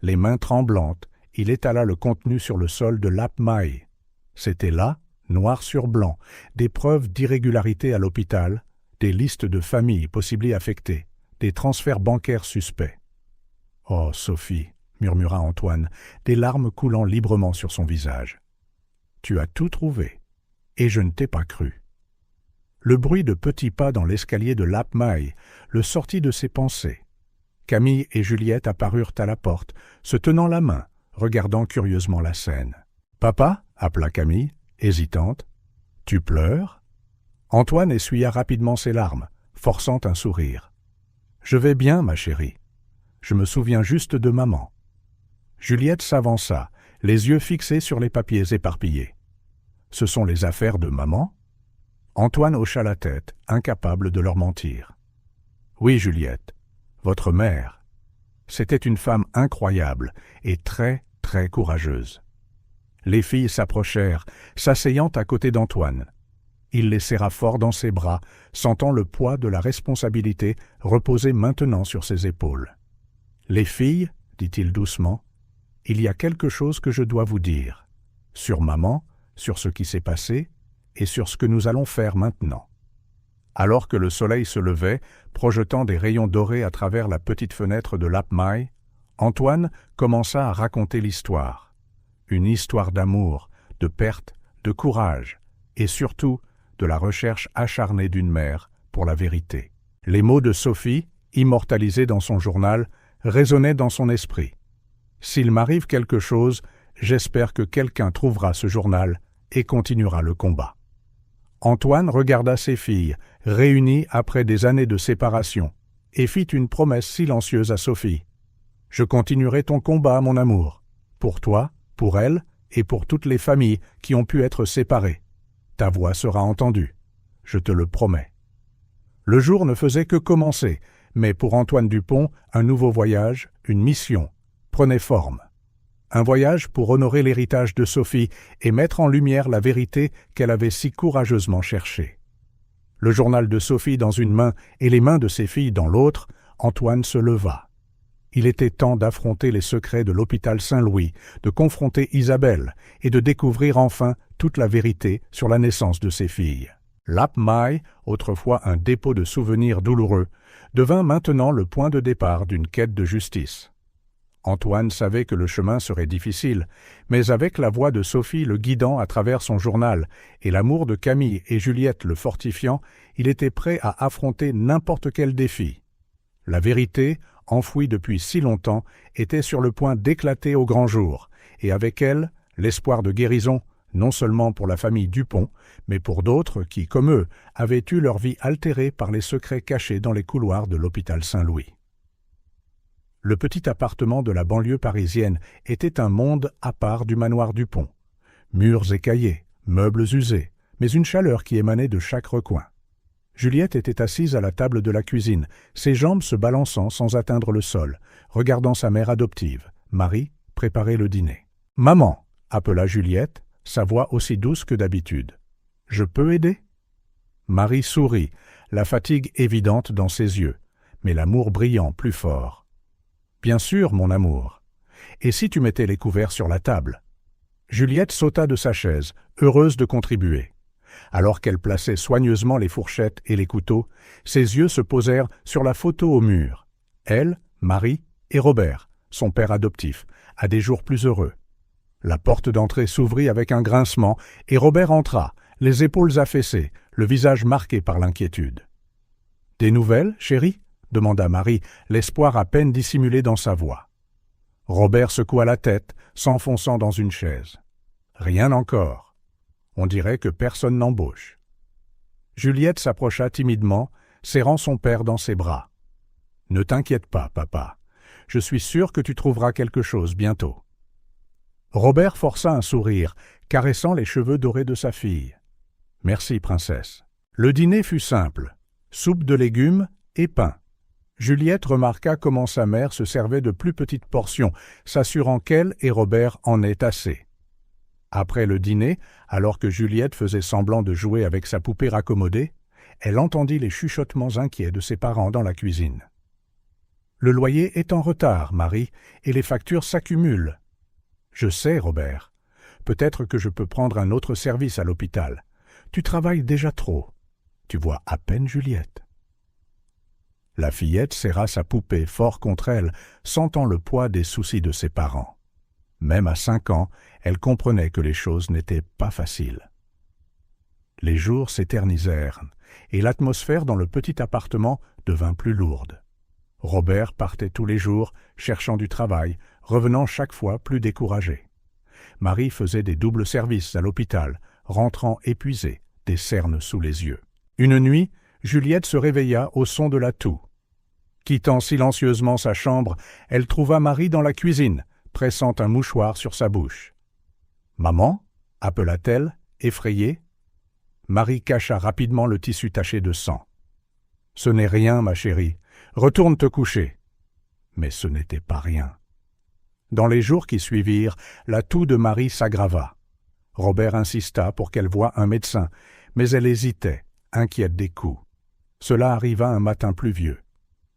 Les mains tremblantes, il étala le contenu sur le sol de l'AppMy. C'était là, noir sur blanc, des preuves d'irrégularité à l'hôpital, des listes de familles possiblement affectées, des transferts bancaires suspects. « Oh, Sophie !» murmura Antoine, des larmes coulant librement sur son visage. « Tu as tout trouvé, et je ne t'ai pas cru. » Le bruit de petits pas dans l'escalier de Lapmaï le sortit de ses pensées. Camille et Juliette apparurent à la porte, se tenant la main, regardant curieusement la scène. « Papa » appela Camille, hésitante. « Tu pleures » Antoine essuya rapidement ses larmes, forçant un sourire. « Je vais bien, ma chérie. Je me souviens juste de maman. » Juliette s'avança, les yeux fixés sur les papiers éparpillés. « Ce sont les affaires de maman ?» Antoine hocha la tête, incapable de leur mentir. « Oui, Juliette, votre mère. C'était une femme incroyable et très, très courageuse. » Les filles s'approchèrent, s'asseyant à côté d'Antoine. Il les serra fort dans ses bras, sentant le poids de la responsabilité reposer maintenant sur ses épaules. « Les filles, dit-il doucement, il y a quelque chose que je dois vous dire, sur maman, sur ce qui s'est passé et sur ce que nous allons faire maintenant. » Alors que le soleil se levait, projetant des rayons dorés à travers la petite fenêtre de Lapmaï, Antoine commença à raconter l'histoire. Une histoire d'amour, de perte, de courage, et surtout de la recherche acharnée d'une mère pour la vérité. Les mots de Sophie, immortalisés dans son journal, résonnaient dans son esprit. « S'il m'arrive quelque chose, j'espère que quelqu'un trouvera ce journal et continuera le combat. » Antoine regarda ses filles, réunies après des années de séparation, et fit une promesse silencieuse à Sophie. « Je continuerai ton combat, mon amour, pour toi, pour elle et pour toutes les familles qui ont pu être séparées. Ta voix sera entendue, je te le promets. » Le jour ne faisait que commencer, mais pour Antoine Dupont, un nouveau voyage, une mission, prenait forme. Un voyage pour honorer l'héritage de Sophie et mettre en lumière la vérité qu'elle avait si courageusement cherchée. Le journal de Sophie dans une main et les mains de ses filles dans l'autre, Antoine se leva. Il était temps d'affronter les secrets de l'hôpital Saint-Louis, de confronter Isabelle et de découvrir enfin toute la vérité sur la naissance de ses filles. Lapmaï, autrefois un dépôt de souvenirs douloureux, devint maintenant le point de départ d'une quête de justice. Antoine savait que le chemin serait difficile, mais avec la voix de Sophie le guidant à travers son journal et l'amour de Camille et Juliette le fortifiant, il était prêt à affronter n'importe quel défi. La vérité, enfouie depuis si longtemps, était sur le point d'éclater au grand jour, et avec elle, l'espoir de guérison, non seulement pour la famille Dupont, mais pour d'autres qui, comme eux, avaient eu leur vie altérée par les secrets cachés dans les couloirs de l'hôpital Saint-Louis. Le petit appartement de la banlieue parisienne était un monde à part du manoir Dupont. Murs écaillés, meubles usés, mais une chaleur qui émanait de chaque recoin. Juliette était assise à la table de la cuisine, ses jambes se balançant sans atteindre le sol, regardant sa mère adoptive, Marie, préparer le dîner. « Maman !» appela Juliette, sa voix aussi douce que d'habitude. « Je peux aider ?» Marie sourit, la fatigue évidente dans ses yeux, mais l'amour brillant plus fort. « Bien sûr, mon amour. Et si tu mettais les couverts sur la table ?» Juliette sauta de sa chaise, heureuse de contribuer. Alors qu'elle plaçait soigneusement les fourchettes et les couteaux, ses yeux se posèrent sur la photo au mur. Elle, Marie et Robert, son père adoptif, à des jours plus heureux. La porte d'entrée s'ouvrit avec un grincement et Robert entra, les épaules affaissées, le visage marqué par l'inquiétude. « Des nouvelles, chérie ?» demanda Marie, l'espoir à peine dissimulé dans sa voix. Robert secoua la tête, s'enfonçant dans une chaise. « Rien encore. On dirait que personne n'embauche. » Juliette s'approcha timidement, serrant son père dans ses bras. « Ne t'inquiète pas, papa. Je suis sûr que tu trouveras quelque chose bientôt. » Robert força un sourire, caressant les cheveux dorés de sa fille. « Merci, princesse. » Le dîner fut simple. Soupe de légumes et pain. Juliette remarqua comment sa mère se servait de plus petites portions, s'assurant qu'elle et Robert en aient assez. Après le dîner, alors que Juliette faisait semblant de jouer avec sa poupée raccommodée, elle entendit les chuchotements inquiets de ses parents dans la cuisine. « Le loyer est en retard, Marie, et les factures s'accumulent. »« Je sais, Robert. Peut-être que je peux prendre un autre service à l'hôpital. Tu travailles déjà trop. Tu vois à peine Juliette. » La fillette serra sa poupée fort contre elle, sentant le poids des soucis de ses parents. Même à 5 ans, elle comprenait que les choses n'étaient pas faciles. Les jours s'éternisèrent, et l'atmosphère dans le petit appartement devint plus lourde. Robert partait tous les jours, cherchant du travail, revenant chaque fois plus découragé. Marie faisait des doubles services à l'hôpital, rentrant épuisée, des cernes sous les yeux. Une nuit, Juliette se réveilla au son de la toux. Quittant silencieusement sa chambre, elle trouva Marie dans la cuisine, pressant un mouchoir sur sa bouche. « Maman » appela-t-elle, effrayée. Marie cacha rapidement le tissu taché de sang. « Ce n'est rien, ma chérie. Retourne te coucher. » Mais ce n'était pas rien. Dans les jours qui suivirent, la toux de Marie s'aggrava. Robert insista pour qu'elle voie un médecin, mais elle hésitait, inquiète des coups. Cela arriva un matin pluvieux.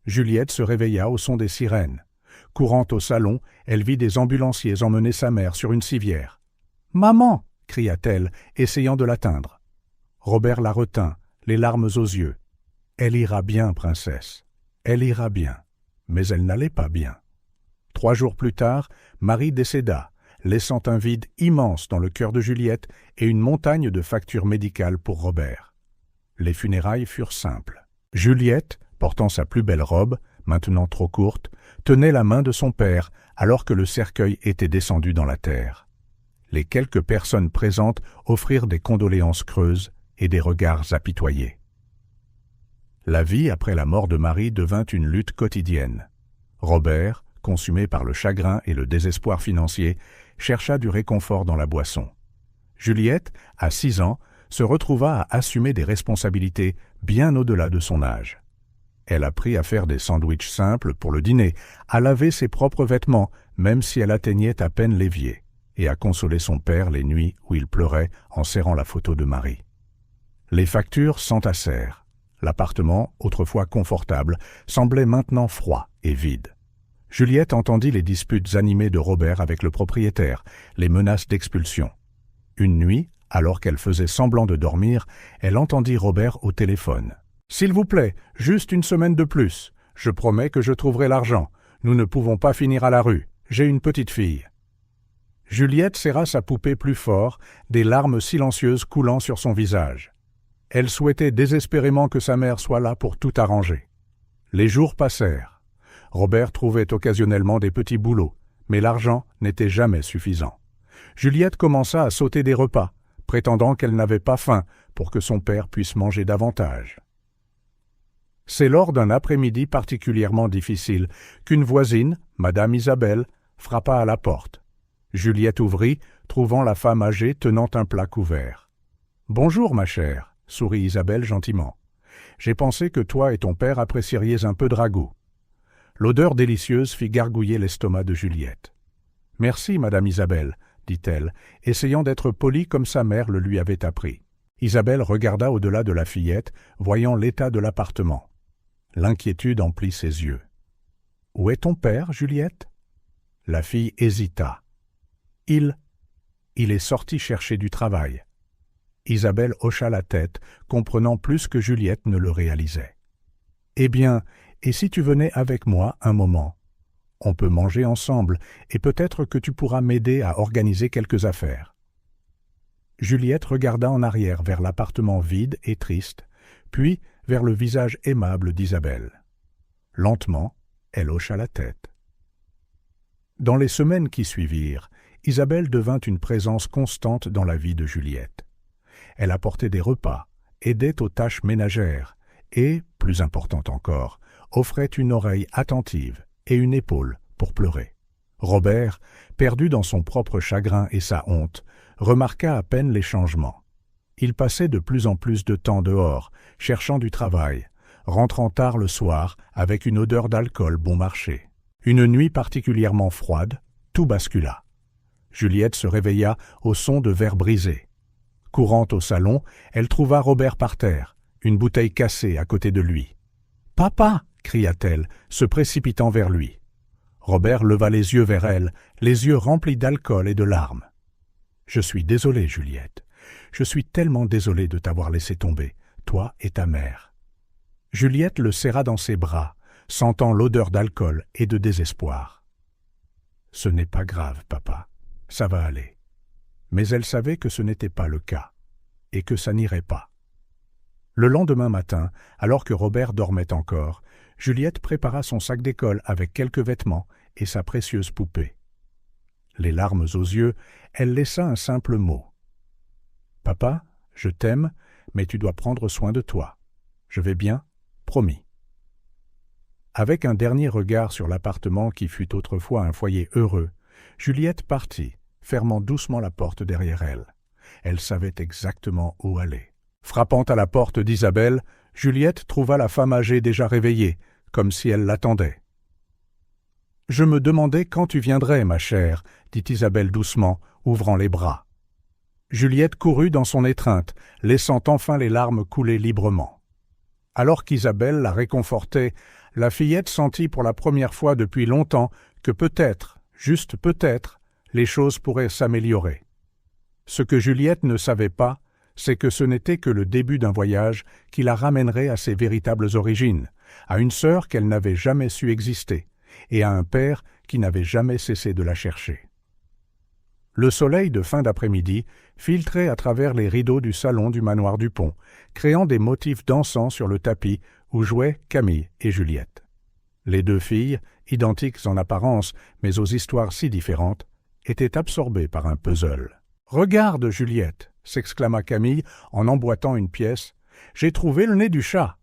Juliette se réveilla au son des sirènes. Courant au salon, elle vit des ambulanciers emmener sa mère sur une civière. « Maman !» cria-t-elle, essayant de l'atteindre. Robert la retint, les larmes aux yeux. « Elle ira bien, princesse. Elle ira bien. » Mais elle n'allait pas bien. 3 jours plus tard, Marie décéda, laissant un vide immense dans le cœur de Juliette et une montagne de factures médicales pour Robert. Les funérailles furent simples. Juliette, portant sa plus belle robe, maintenant trop courte, tenait la main de son père alors que le cercueil était descendu dans la terre. Les quelques personnes présentes offrirent des condoléances creuses et des regards apitoyés. La vie après la mort de Marie devint une lutte quotidienne. Robert, consumé par le chagrin et le désespoir financier, chercha du réconfort dans la boisson. Juliette, à 6 ans, se retrouva à assumer des responsabilités bien au-delà de son âge. Elle apprit à faire des sandwichs simples pour le dîner, à laver ses propres vêtements, même si elle atteignait à peine l'évier, et à consoler son père les nuits où il pleurait en serrant la photo de Marie. Les factures s'entassèrent. L'appartement, autrefois confortable, semblait maintenant froid et vide. Juliette entendit les disputes animées de Robert avec le propriétaire, les menaces d'expulsion. Une nuit, alors qu'elle faisait semblant de dormir, elle entendit Robert au téléphone. « S'il vous plaît, juste une semaine de plus. Je promets que je trouverai l'argent. Nous ne pouvons pas finir à la rue. J'ai une petite fille. » Juliette serra sa poupée plus fort, des larmes silencieuses coulant sur son visage. Elle souhaitait désespérément que sa mère soit là pour tout arranger. Les jours passèrent. Robert trouvait occasionnellement des petits boulots, mais l'argent n'était jamais suffisant. Juliette commença à sauter des repas, prétendant qu'elle n'avait pas faim pour que son père puisse manger davantage. C'est lors d'un après-midi particulièrement difficile qu'une voisine, Madame Isabelle, frappa à la porte. Juliette ouvrit, trouvant la femme âgée tenant un plat couvert. « Bonjour, ma chère », sourit Isabelle gentiment. « J'ai pensé que toi et ton père apprécieriez un peu de ragoût. » L'odeur délicieuse fit gargouiller l'estomac de Juliette. « Merci, Madame Isabelle, » dit-elle, essayant d'être polie comme sa mère le lui avait appris. Isabelle regarda au-delà de la fillette, voyant l'état de l'appartement. L'inquiétude emplit ses yeux. « Où est ton père, Juliette ?» La fille hésita. « Il est sorti chercher du travail. » Isabelle hocha la tête, comprenant plus que Juliette ne le réalisait. « Eh bien, et si tu venais avec moi un moment ? On peut manger ensemble, et peut-être que tu pourras m'aider à organiser quelques affaires. » Juliette regarda en arrière vers l'appartement vide et triste, puis vers le visage aimable d'Isabelle. Lentement, elle hocha la tête. Dans les semaines qui suivirent, Isabelle devint une présence constante dans la vie de Juliette. Elle apportait des repas, aidait aux tâches ménagères et, plus importante encore, offrait une oreille attentive et une épaule pour pleurer. Robert, perdu dans son propre chagrin et sa honte, remarqua à peine les changements. Il passait de plus en plus de temps dehors, cherchant du travail, rentrant tard le soir avec une odeur d'alcool bon marché. Une nuit particulièrement froide, tout bascula. Juliette se réveilla au son de verres brisés. Courant au salon, elle trouva Robert par terre, une bouteille cassée à côté de lui. « Papa !» cria-t-elle, se précipitant vers lui. Robert leva les yeux vers elle, les yeux remplis d'alcool et de larmes. « Je suis désolé, Juliette. Je suis tellement désolé de t'avoir laissé tomber, toi et ta mère. » Juliette le serra dans ses bras, sentant l'odeur d'alcool et de désespoir. « Ce n'est pas grave, papa. Ça va aller. » Mais elle savait que ce n'était pas le cas. et que ça n'irait pas. Le lendemain matin, alors que Robert dormait encore, Juliette prépara son sac d'école avec quelques vêtements et sa précieuse poupée. Les larmes aux yeux, elle laissa un simple mot. « Papa, je t'aime, mais tu dois prendre soin de toi. Je vais bien, promis. » Avec un dernier regard sur l'appartement qui fut autrefois un foyer heureux, Juliette partit, fermant doucement la porte derrière elle. Elle savait exactement où aller. Frappant à la porte d'Isabelle, Juliette trouva la femme âgée déjà réveillée, comme si elle l'attendait. « Je me demandais quand tu viendrais, ma chère, » dit Isabelle doucement, ouvrant les bras. Juliette courut dans son étreinte, laissant enfin les larmes couler librement. Alors qu'Isabelle la réconfortait, la fillette sentit pour la première fois depuis longtemps que peut-être, juste peut-être, les choses pourraient s'améliorer. Ce que Juliette ne savait pas, c'est que ce n'était que le début d'un voyage qui la ramènerait à ses véritables origines, à une sœur qu'elle n'avait jamais su exister, et à un père qui n'avait jamais cessé de la chercher. Le soleil de fin d'après-midi filtrait à travers les rideaux du salon du manoir Dupont, créant des motifs dansants sur le tapis où jouaient Camille et Juliette. Les deux filles, identiques en apparence, mais aux histoires si différentes, étaient absorbées par un puzzle. « Regarde, Juliette !» s'exclama Camille en emboîtant une pièce. « J'ai trouvé le nez du chat !»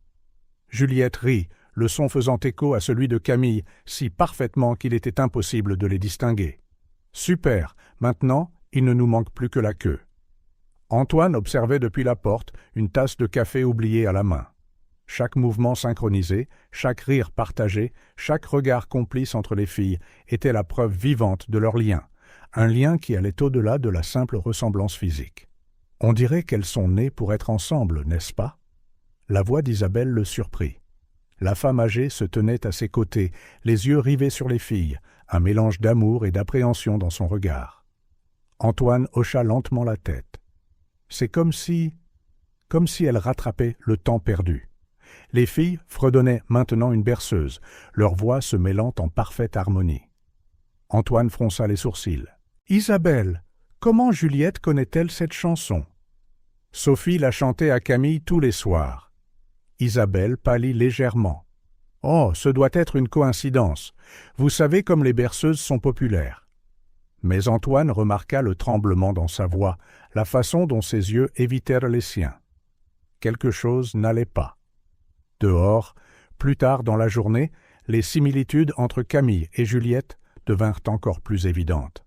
Juliette rit, le son faisant écho à celui de Camille, si parfaitement qu'il était impossible de les distinguer. « Super, maintenant, il ne nous manque plus que la queue. » Antoine observait depuis la porte une tasse de café oubliée à la main. Chaque mouvement synchronisé, chaque rire partagé, chaque regard complice entre les filles était la preuve vivante de leur lien, un lien qui allait au-delà de la simple ressemblance physique. On dirait qu'elles sont nées pour être ensemble, n'est-ce pas? La voix d'Isabelle le surprit. La femme âgée se tenait à ses côtés, les yeux rivés sur les filles, un mélange d'amour et d'appréhension dans son regard. Antoine hocha lentement la tête. C'est comme si elle rattrapait le temps perdu. Les filles fredonnaient maintenant une berceuse, leurs voix se mêlant en parfaite harmonie. Antoine fronça les sourcils. « Isabelle, comment Juliette connaît-elle cette chanson ?» Sophie la chantait à Camille tous les soirs. Isabelle pâlit légèrement. « Oh, ce doit être une coïncidence. Vous savez comme les berceuses sont populaires. » Mais Antoine remarqua le tremblement dans sa voix, la façon dont ses yeux évitèrent les siens. Quelque chose n'allait pas. Dehors, plus tard dans la journée, les similitudes entre Camille et Juliette devinrent encore plus évidentes.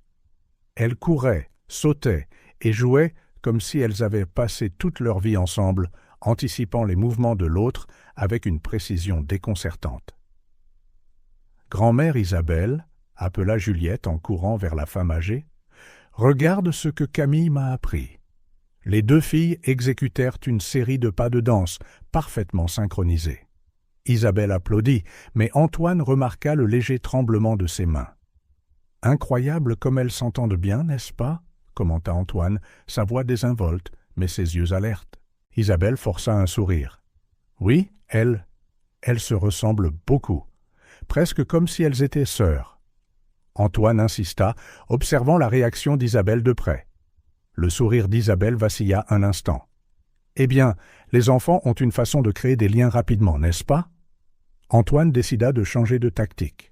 Elles couraient, sautaient et jouaient comme si elles avaient passé toute leur vie ensemble, anticipant les mouvements de l'autre avec une précision déconcertante. « Grand-mère Isabelle, » appela Juliette en courant vers la femme âgée, « regarde ce que Camille m'a appris. » Les deux filles exécutèrent une série de pas de danse parfaitement synchronisés. Isabelle applaudit, mais Antoine remarqua le léger tremblement de ses mains. « Incroyable comme elles s'entendent bien, n'est-ce pas ?» commenta Antoine, sa voix désinvolte, mais ses yeux alertes. Isabelle força un sourire. « Oui, elles se ressemblent beaucoup, presque comme si elles étaient sœurs. » Antoine insista, observant la réaction d'Isabelle de près. Le sourire d'Isabelle vacilla un instant. « Eh bien, les enfants ont une façon de créer des liens rapidement, n'est-ce pas ?» Antoine décida de changer de tactique.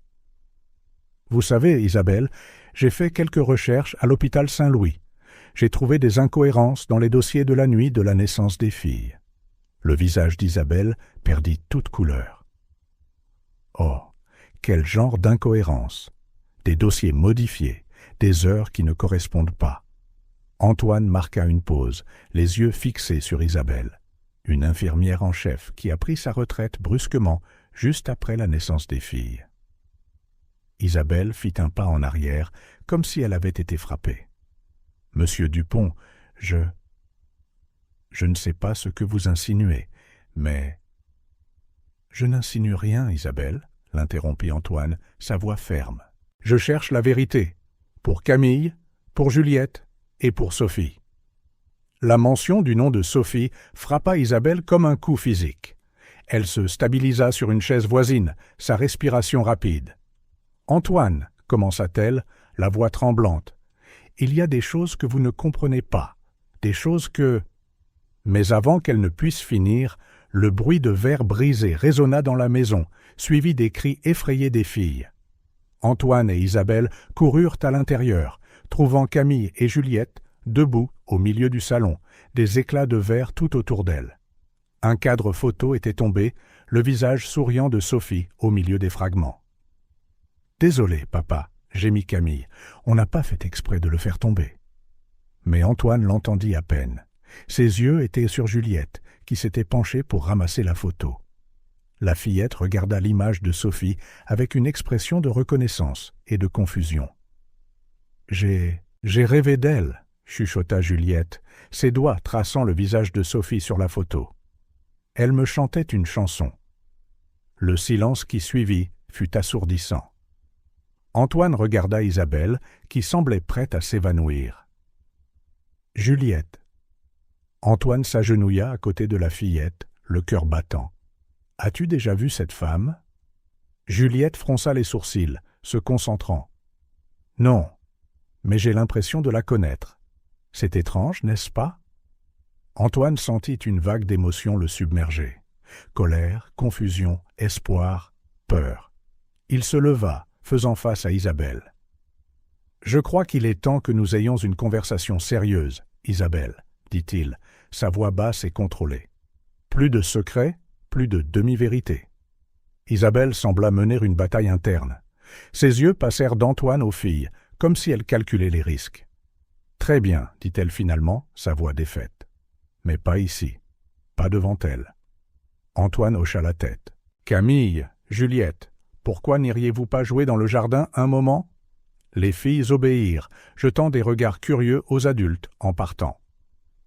« Vous savez, Isabelle, j'ai fait quelques recherches à l'hôpital Saint-Louis. J'ai trouvé des incohérences dans les dossiers de la nuit de la naissance des filles. » Le visage d'Isabelle perdit toute couleur. « Oh, quel genre d'incohérence! Des dossiers modifiés, des heures qui ne correspondent pas. » Antoine marqua une pause, les yeux fixés sur Isabelle, une infirmière en chef qui a pris sa retraite brusquement juste après la naissance des filles. Isabelle fit un pas en arrière, comme si elle avait été frappée. « Monsieur Dupont, je ne sais pas ce que vous insinuez, mais... » « Je n'insinue rien, Isabelle, » l'interrompit Antoine, sa voix ferme. « Je cherche la vérité, pour Camille, pour Juliette et pour Sophie. » La mention du nom de Sophie frappa Isabelle comme un coup physique. Elle se stabilisa sur une chaise voisine, sa respiration rapide. « Antoine, » commença-t-elle, la voix tremblante, « il y a des choses que vous ne comprenez pas, des choses que... » Mais avant qu'elle ne puisse finir, le bruit de verre brisé résonna dans la maison, suivi des cris effrayés des filles. Antoine et Isabelle coururent à l'intérieur, trouvant Camille et Juliette debout au milieu du salon, des éclats de verre tout autour d'elles. Un cadre photo était tombé, le visage souriant de Sophie au milieu des fragments. « Désolé, papa, » gémit Camille, « on n'a pas fait exprès de le faire tomber. » Mais Antoine l'entendit à peine. Ses yeux étaient sur Juliette, qui s'était penchée pour ramasser la photo. La fillette regarda l'image de Sophie avec une expression de reconnaissance et de confusion. « J'ai rêvé d'elle, » chuchota Juliette, ses doigts traçant le visage de Sophie sur la photo. Elle me chantait une chanson. Le silence qui suivit fut assourdissant. Antoine regarda Isabelle, qui semblait prête à s'évanouir. « Juliette. » Antoine s'agenouilla à côté de la fillette, le cœur battant. « As-tu déjà vu cette femme ?» Juliette fronça les sourcils, se concentrant. « Non, mais j'ai l'impression de la connaître. C'est étrange, n'est-ce pas ?» Antoine sentit une vague d'émotions le submerger. Colère, confusion, espoir, peur. Il se leva, faisant face à Isabelle. « Je crois qu'il est temps que nous ayons une conversation sérieuse, Isabelle, » dit-il, sa voix basse et contrôlée. « Plus de secrets, plus de demi-vérités. » Isabelle sembla mener une bataille interne. Ses yeux passèrent d'Antoine aux filles, comme si elle calculait les risques. « Très bien, » dit-elle finalement, sa voix défaite. « Mais pas ici, pas devant elle. » Antoine hocha la tête. « Camille, Juliette, pourquoi n'iriez-vous pas jouer dans le jardin un moment ?» Les filles obéirent, jetant des regards curieux aux adultes en partant.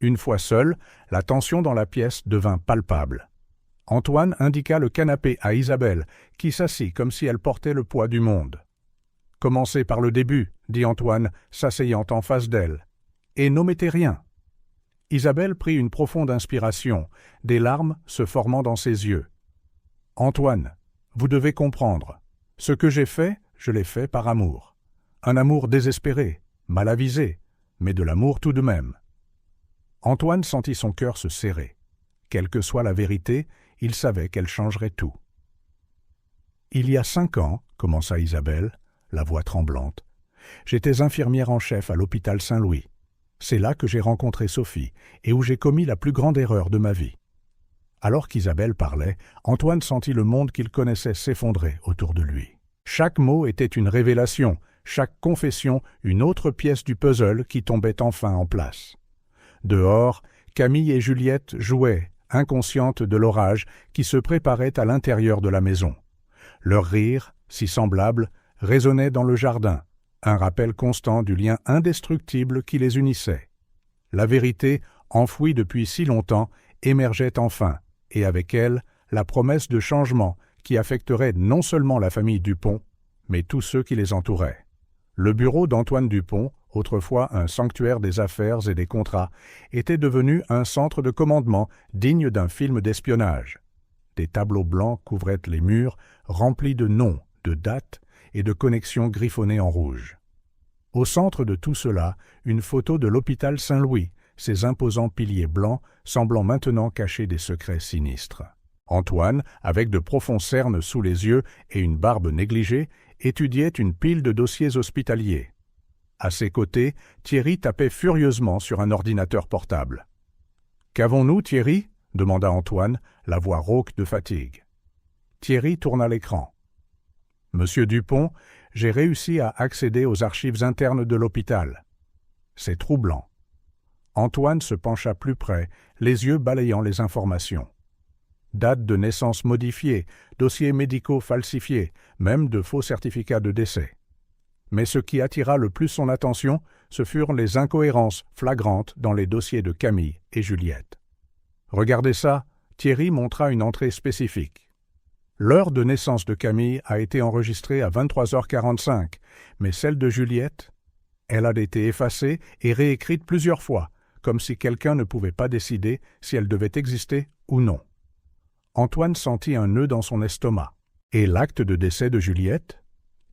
Une fois seule, la tension dans la pièce devint palpable. Antoine indiqua le canapé à Isabelle, qui s'assit comme si elle portait le poids du monde. « Commencez par le début, » dit Antoine, s'asseyant en face d'elle. « Et n'omettez rien. » Isabelle prit une profonde inspiration, des larmes se formant dans ses yeux. « Antoine, vous devez comprendre. Ce que j'ai fait, je l'ai fait par amour. Un amour désespéré, mal avisé, mais de l'amour tout de même. » Antoine sentit son cœur se serrer. Quelle que soit la vérité, il savait qu'elle changerait tout. « Il y a 5 ans, » commença Isabelle, la voix tremblante, « j'étais infirmière en chef à l'hôpital Saint-Louis. C'est là que j'ai rencontré Sophie et où j'ai commis la plus grande erreur de ma vie. » Alors qu'Isabelle parlait, Antoine sentit le monde qu'il connaissait s'effondrer autour de lui. Chaque mot était une révélation, chaque confession une autre pièce du puzzle qui tombait enfin en place. Dehors, Camille et Juliette jouaient, inconscientes de l'orage qui se préparait à l'intérieur de la maison. Leur rire, si semblable, résonnait dans le jardin, un rappel constant du lien indestructible qui les unissait. La vérité, enfouie depuis si longtemps, émergeait enfin, et avec elle, la promesse de changement qui affecterait non seulement la famille Dupont, mais tous ceux qui les entouraient. Le bureau d'Antoine Dupont, autrefois un sanctuaire des affaires et des contrats, était devenu un centre de commandement digne d'un film d'espionnage. Des tableaux blancs couvraient les murs, remplis de noms, de dates et de connexions griffonnées en rouge. Au centre de tout cela, une photo de l'hôpital Saint-Louis, ses imposants piliers blancs semblant maintenant cacher des secrets sinistres. Antoine, avec de profonds cernes sous les yeux et une barbe négligée, étudiait une pile de dossiers hospitaliers. À ses côtés, Thierry tapait furieusement sur un ordinateur portable. « Qu'avons-nous, Thierry » demanda Antoine, la voix rauque de fatigue. Thierry tourna l'écran. « Monsieur Dupont, j'ai réussi à accéder aux archives internes de l'hôpital. C'est troublant. » Antoine se pencha plus près, les yeux balayant les informations. Dates de naissance modifiées, dossiers médicaux falsifiés, même de faux certificats de décès. Mais ce qui attira le plus son attention, ce furent les incohérences flagrantes dans les dossiers de Camille et Juliette. « Regardez ça », Thierry montra une entrée spécifique. L'heure de naissance de Camille a été enregistrée à 23h45, mais celle de Juliette, elle a été effacée et réécrite plusieurs fois, comme si quelqu'un ne pouvait pas décider si elle devait exister ou non. Antoine sentit un nœud dans son estomac. Et l'acte de décès de Juliette ?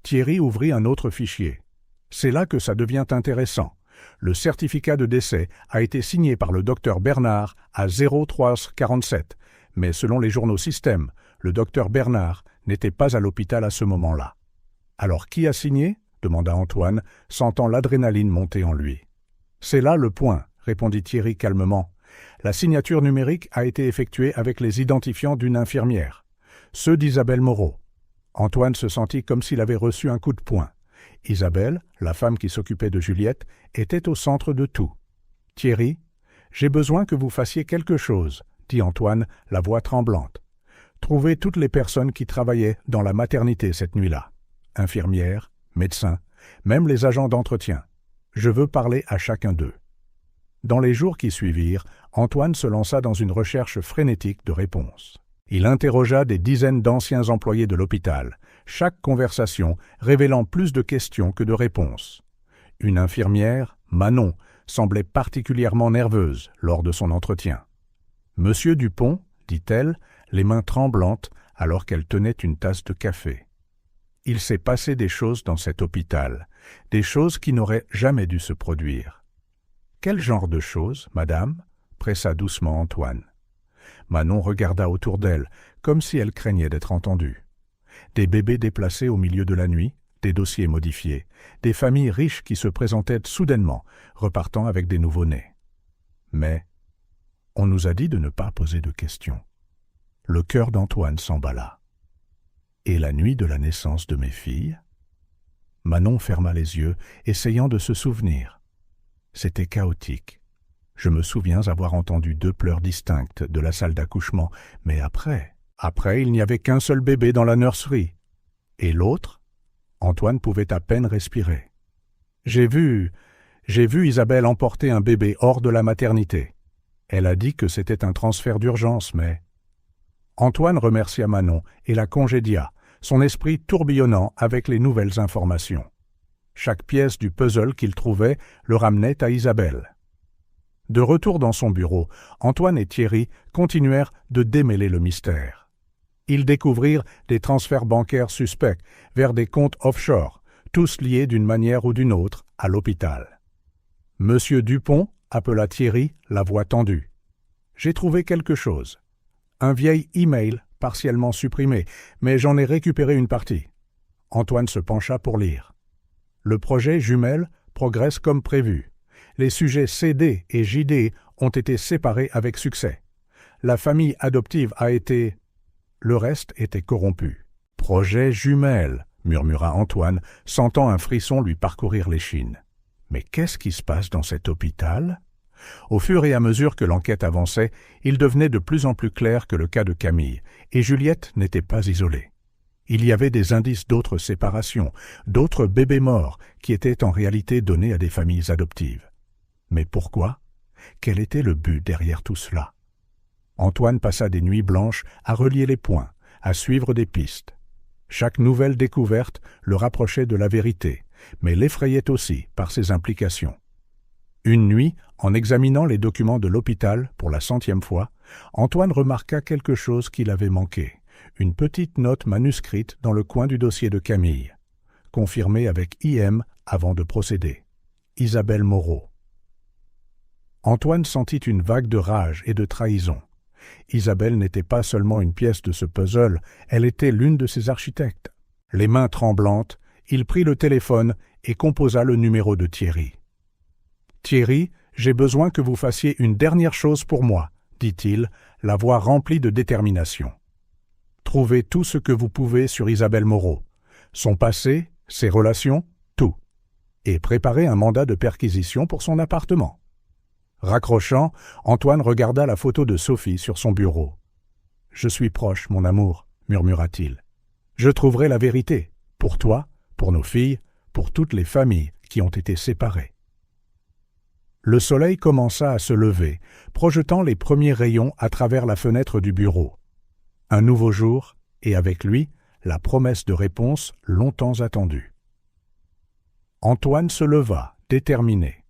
Thierry ouvrit un autre fichier. C'est là que ça devient intéressant. Le certificat de décès a été signé par le docteur Bernard à 03h47, mais selon les journaux Système, le docteur Bernard n'était pas à l'hôpital à ce moment-là. « Alors qui a signé ?» demanda Antoine, sentant l'adrénaline monter en lui. « C'est là le point, » répondit Thierry calmement. « La signature numérique a été effectuée avec les identifiants d'une infirmière, ceux d'Isabelle Moreau. » Antoine se sentit comme s'il avait reçu un coup de poing. Isabelle, la femme qui s'occupait de Juliette, était au centre de tout. « Thierry, j'ai besoin que vous fassiez quelque chose, » dit Antoine, la voix tremblante. « Trouvez toutes les personnes qui travaillaient dans la maternité cette nuit-là. Infirmières, médecins, même les agents d'entretien. Je veux parler à chacun d'eux. » Dans les jours qui suivirent, Antoine se lança dans une recherche frénétique de réponses. Il interrogea des dizaines d'anciens employés de l'hôpital, chaque conversation révélant plus de questions que de réponses. Une infirmière, Manon, semblait particulièrement nerveuse lors de son entretien. « Monsieur Dupont, dit-elle, les mains tremblantes alors qu'elle tenait une tasse de café. Il s'est passé des choses dans cet hôpital, des choses qui n'auraient jamais dû se produire. »« Quel genre de choses, madame ?» pressa doucement Antoine. Manon regarda autour d'elle, comme si elle craignait d'être entendue. Des bébés déplacés au milieu de la nuit, des dossiers modifiés, des familles riches qui se présentaient soudainement, repartant avec des nouveau-nés. Mais on nous a dit de ne pas poser de questions. Le cœur d'Antoine s'emballa. Et la nuit de la naissance de mes filles? Manon ferma les yeux, essayant de se souvenir. C'était chaotique. Je me souviens avoir entendu 2 pleurs distinctes de la salle d'accouchement, mais après, il n'y avait qu'un seul bébé dans la nurserie. Et l'autre? Antoine pouvait à peine respirer. J'ai vu Isabelle emporter un bébé hors de la maternité. Elle a dit que c'était un transfert d'urgence, mais... Antoine remercia Manon et la congédia, son esprit tourbillonnant avec les nouvelles informations. Chaque pièce du puzzle qu'il trouvait le ramenait à Isabelle. De retour dans son bureau, Antoine et Thierry continuèrent de démêler le mystère. Ils découvrirent des transferts bancaires suspects vers des comptes offshore, tous liés d'une manière ou d'une autre à l'hôpital. « Monsieur Dupont » appela Thierry, la voix tendue. « J'ai trouvé quelque chose. Un vieil email partiellement supprimé, mais j'en ai récupéré une partie. » Antoine se pencha pour lire. Le projet Jumelle progresse comme prévu. Les sujets CD et JD ont été séparés avec succès. La famille adoptive a été... Le reste était corrompu. « Projet Jumelle » murmura Antoine, sentant un frisson lui parcourir l'échine. « Mais qu'est-ce qui se passe dans cet hôpital ?» Au fur et à mesure que l'enquête avançait, il devenait de plus en plus clair que le cas de Camille, et Juliette n'était pas isolée. Il y avait des indices d'autres séparations, d'autres bébés morts qui étaient en réalité donnés à des familles adoptives. Mais pourquoi? Quel était le but derrière tout cela? Antoine passa des nuits blanches à relier les points, à suivre des pistes. Chaque nouvelle découverte le rapprochait de la vérité, mais l'effrayait aussi par ses implications. Une nuit, en examinant les documents de l'hôpital pour la 100e fois, Antoine remarqua quelque chose qu'il avait manqué, une petite note manuscrite dans le coin du dossier de Camille, confirmée avec IM avant de procéder. Isabelle Moreau. Antoine sentit une vague de rage et de trahison. Isabelle n'était pas seulement une pièce de ce puzzle, elle était l'une de ses architectes. Les mains tremblantes, il prit le téléphone et composa le numéro de Thierry. « Thierry, j'ai besoin que vous fassiez une dernière chose pour moi, » dit-il, la voix remplie de détermination. « Trouvez tout ce que vous pouvez sur Isabelle Moreau, son passé, ses relations, tout, et préparez un mandat de perquisition pour son appartement. » Raccrochant, Antoine regarda la photo de Sophie sur son bureau. « Je suis proche, mon amour, » murmura-t-il. « Je trouverai la vérité, pour toi, pour nos filles, pour toutes les familles qui ont été séparées. » Le soleil commença à se lever, projetant les premiers rayons à travers la fenêtre du bureau. Un nouveau jour, et avec lui, la promesse de réponse longtemps attendue. Antoine se leva, déterminé.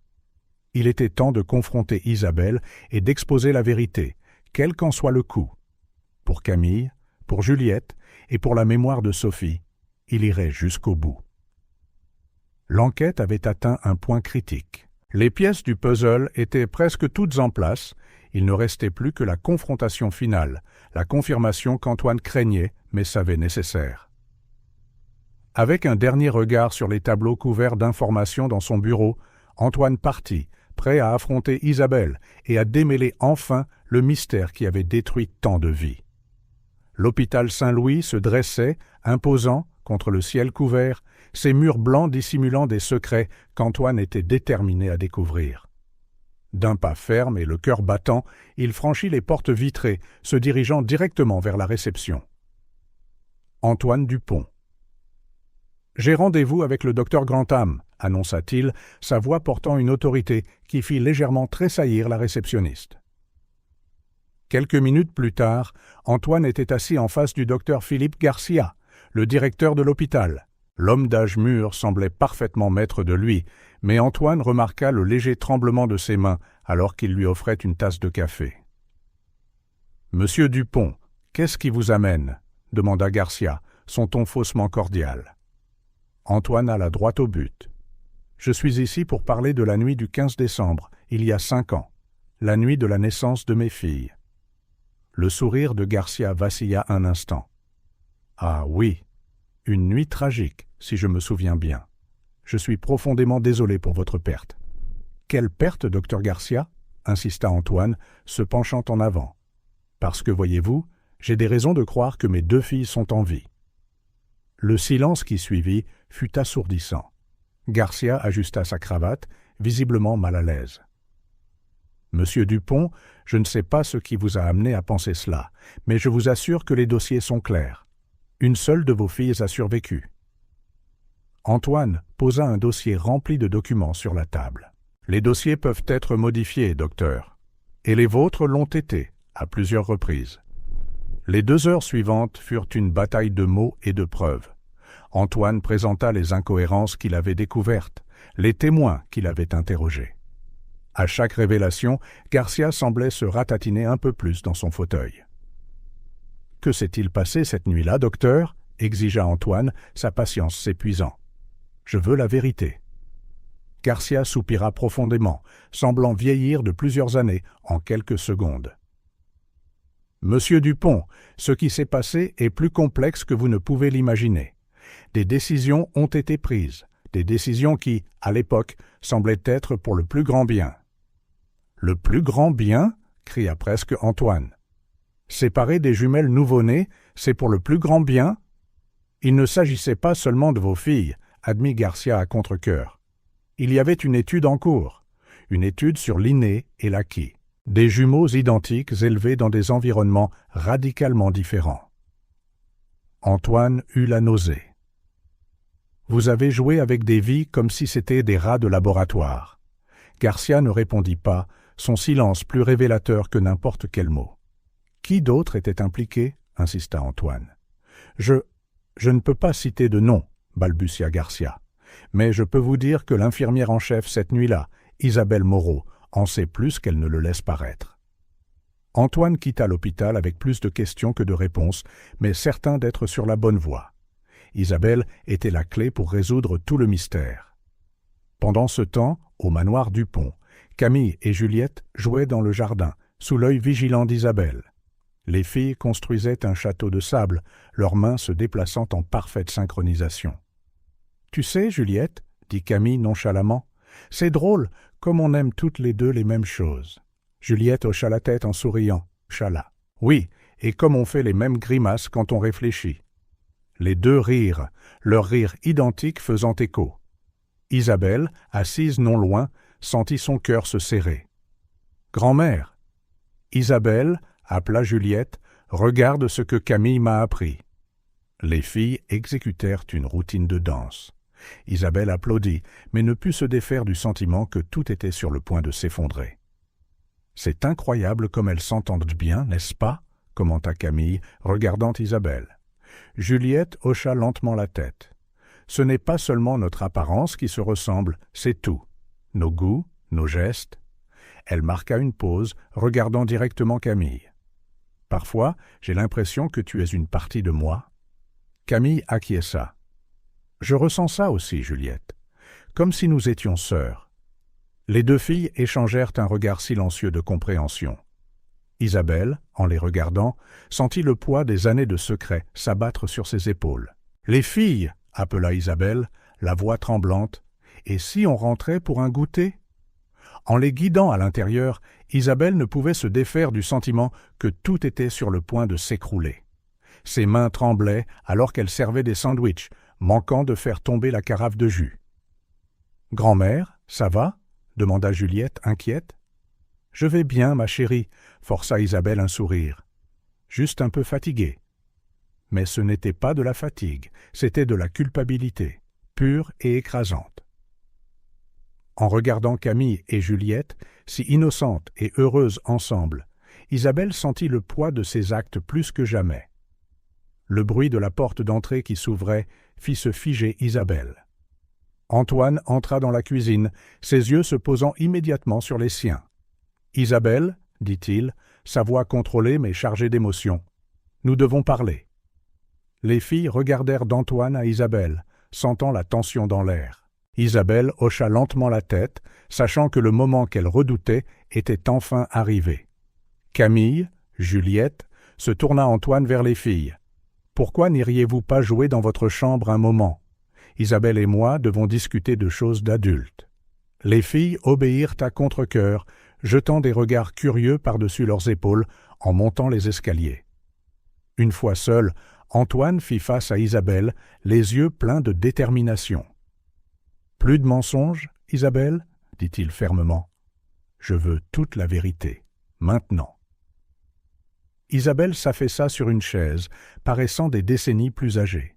Il était temps de confronter Isabelle et d'exposer la vérité, quel qu'en soit le coût. Pour Camille, pour Juliette et pour la mémoire de Sophie, il irait jusqu'au bout. L'enquête avait atteint un point critique. Les pièces du puzzle étaient presque toutes en place, il ne restait plus que la confrontation finale, la confirmation qu'Antoine craignait mais savait nécessaire. Avec un dernier regard sur les tableaux couverts d'informations dans son bureau, Antoine partit, prêt à affronter Isabelle et à démêler enfin le mystère qui avait détruit tant de vies. L'hôpital Saint-Louis se dressait, imposant, contre le ciel couvert, ses murs blancs dissimulant des secrets qu'Antoine était déterminé à découvrir. D'un pas ferme et le cœur battant, il franchit les portes vitrées, se dirigeant directement vers la réception. Antoine Dupont. « J'ai rendez-vous avec le docteur Grantham », annonça-t-il, sa voix portant une autorité qui fit légèrement tressaillir la réceptionniste. Quelques minutes plus tard, Antoine était assis en face du docteur Philippe Garcia, le directeur de l'hôpital. L'homme d'âge mûr semblait parfaitement maître de lui, mais Antoine remarqua le léger tremblement de ses mains alors qu'il lui offrait une tasse de café. « Monsieur Dupont, qu'est-ce qui vous amène » demanda Garcia, son ton faussement cordial. Antoine alla droit au but. « Je suis ici pour parler de la nuit du 15 décembre, il y a 5 ans, la nuit de la naissance de mes filles. » Le sourire de Garcia vacilla un instant. « Ah oui, une nuit tragique, si je me souviens bien. Je suis profondément désolé pour votre perte. »« Quelle perte, docteur Garcia ?» insista Antoine, se penchant en avant. « Parce que, voyez-vous, j'ai des raisons de croire que mes 2 filles sont en vie. » Le silence qui suivit fut assourdissant. Garcia ajusta sa cravate, visiblement mal à l'aise. « Monsieur Dupont, je ne sais pas ce qui vous a amené à penser cela, mais je vous assure que les dossiers sont clairs. Une seule de vos filles a survécu. » Antoine posa un dossier rempli de documents sur la table. « Les dossiers peuvent être modifiés, docteur. Et les vôtres l'ont été, à plusieurs reprises. » Les 2 heures suivantes furent une bataille de mots et de preuves. Antoine présenta les incohérences qu'il avait découvertes, les témoins qu'il avait interrogés. À chaque révélation, Garcia semblait se ratatiner un peu plus dans son fauteuil. « Que s'est-il passé cette nuit-là, docteur » exigea Antoine, sa patience s'épuisant. « Je veux la vérité. » Garcia soupira profondément, semblant vieillir de plusieurs années en quelques secondes. « Monsieur Dupont, ce qui s'est passé est plus complexe que vous ne pouvez l'imaginer. Des décisions ont été prises, des décisions qui, à l'époque, semblaient être pour le plus grand bien. »« Le plus grand bien » cria presque Antoine. « Séparer des jumelles nouveau-nées, c'est pour le plus grand bien ?» Il ne s'agissait pas seulement de vos filles, admit Garcia à contre-cœur. Il y avait une étude en cours, une étude sur l'inné et l'acquis. Des jumeaux identiques élevés dans des environnements radicalement différents. Antoine eut la nausée. « Vous avez joué avec des vies comme si c'étaient des rats de laboratoire. » Garcia ne répondit pas, son silence plus révélateur que n'importe quel mot. « Qui d'autre était impliqué ?» insista Antoine. « Je ne peux pas citer de nom, » balbutia Garcia. « Mais je peux vous dire que l'infirmière en chef cette nuit-là, Isabelle Moreau, en sait plus qu'elle ne le laisse paraître. » Antoine quitta l'hôpital avec plus de questions que de réponses, mais certain d'être sur la bonne voie. Isabelle était la clé pour résoudre tout le mystère. Pendant ce temps, au manoir Dupont, Camille et Juliette jouaient dans le jardin, sous l'œil vigilant d'Isabelle. Les filles construisaient un château de sable, leurs mains se déplaçant en parfaite synchronisation. « Tu sais, Juliette, » dit Camille nonchalamment, « c'est drôle, comme on aime toutes les 2 les mêmes choses. » Juliette hocha la tête en souriant. Chala. « Oui, et comme on fait les mêmes grimaces quand on réfléchit. » Les 2 rirent, leur rire identique faisant écho. Isabelle, assise non loin, sentit son cœur se serrer. « Grand-mère !» Isabelle, appela Juliette, « regarde ce que Camille m'a appris. » Les filles exécutèrent une routine de danse. Isabelle applaudit, mais ne put se défaire du sentiment que tout était sur le point de s'effondrer. « C'est incroyable comme elles s'entendent bien, n'est-ce pas ?» commenta Camille, regardant Isabelle. Juliette hocha lentement la tête. « Ce n'est pas seulement notre apparence qui se ressemble, c'est tout. Nos goûts, nos gestes. » Elle marqua une pause, regardant directement Camille. « Parfois, j'ai l'impression que tu es une partie de moi. » Camille acquiesça. « Je ressens ça aussi, Juliette, comme si nous étions sœurs. » Les deux filles échangèrent un regard silencieux de compréhension. Isabelle, en les regardant, sentit le poids des années de secret s'abattre sur ses épaules. « Les filles !» appela Isabelle, la voix tremblante. « Et si on rentrait pour un goûter ?» En les guidant à l'intérieur, Isabelle ne pouvait se défaire du sentiment que tout était sur le point de s'écrouler. Ses mains tremblaient alors qu'elle servait des sandwichs, manquant de faire tomber la carafe de jus. « Grand-mère, ça va ?» demanda Juliette, inquiète. « Je vais bien, ma chérie », força Isabelle un sourire. « Juste un peu fatiguée. » Mais ce n'était pas de la fatigue, c'était de la culpabilité, pure et écrasante. En regardant Camille et Juliette, si innocentes et heureuses ensemble, Isabelle sentit le poids de ses actes plus que jamais. Le bruit de la porte d'entrée qui s'ouvrait fit se figer Isabelle. Antoine entra dans la cuisine, ses yeux se posant immédiatement sur les siens. « Isabelle, dit-il, sa voix contrôlée mais chargée d'émotion, nous devons parler. » Les filles regardèrent d'Antoine à Isabelle, sentant la tension dans l'air. Isabelle hocha lentement la tête, sachant que le moment qu'elle redoutait était enfin arrivé. Camille, Juliette, se tourna Antoine vers les filles. « Pourquoi n'iriez-vous pas jouer dans votre chambre un moment ? Isabelle et moi devons discuter de choses d'adultes. » Les filles obéirent à contre-cœur, jetant des regards curieux par-dessus leurs épaules en montant les escaliers. Une fois seul, Antoine fit face à Isabelle, les yeux pleins de détermination. « Plus de mensonges, Isabelle ?» dit-il fermement. « Je veux toute la vérité, maintenant. » Isabelle s'affaissa sur une chaise, paraissant des décennies plus âgée.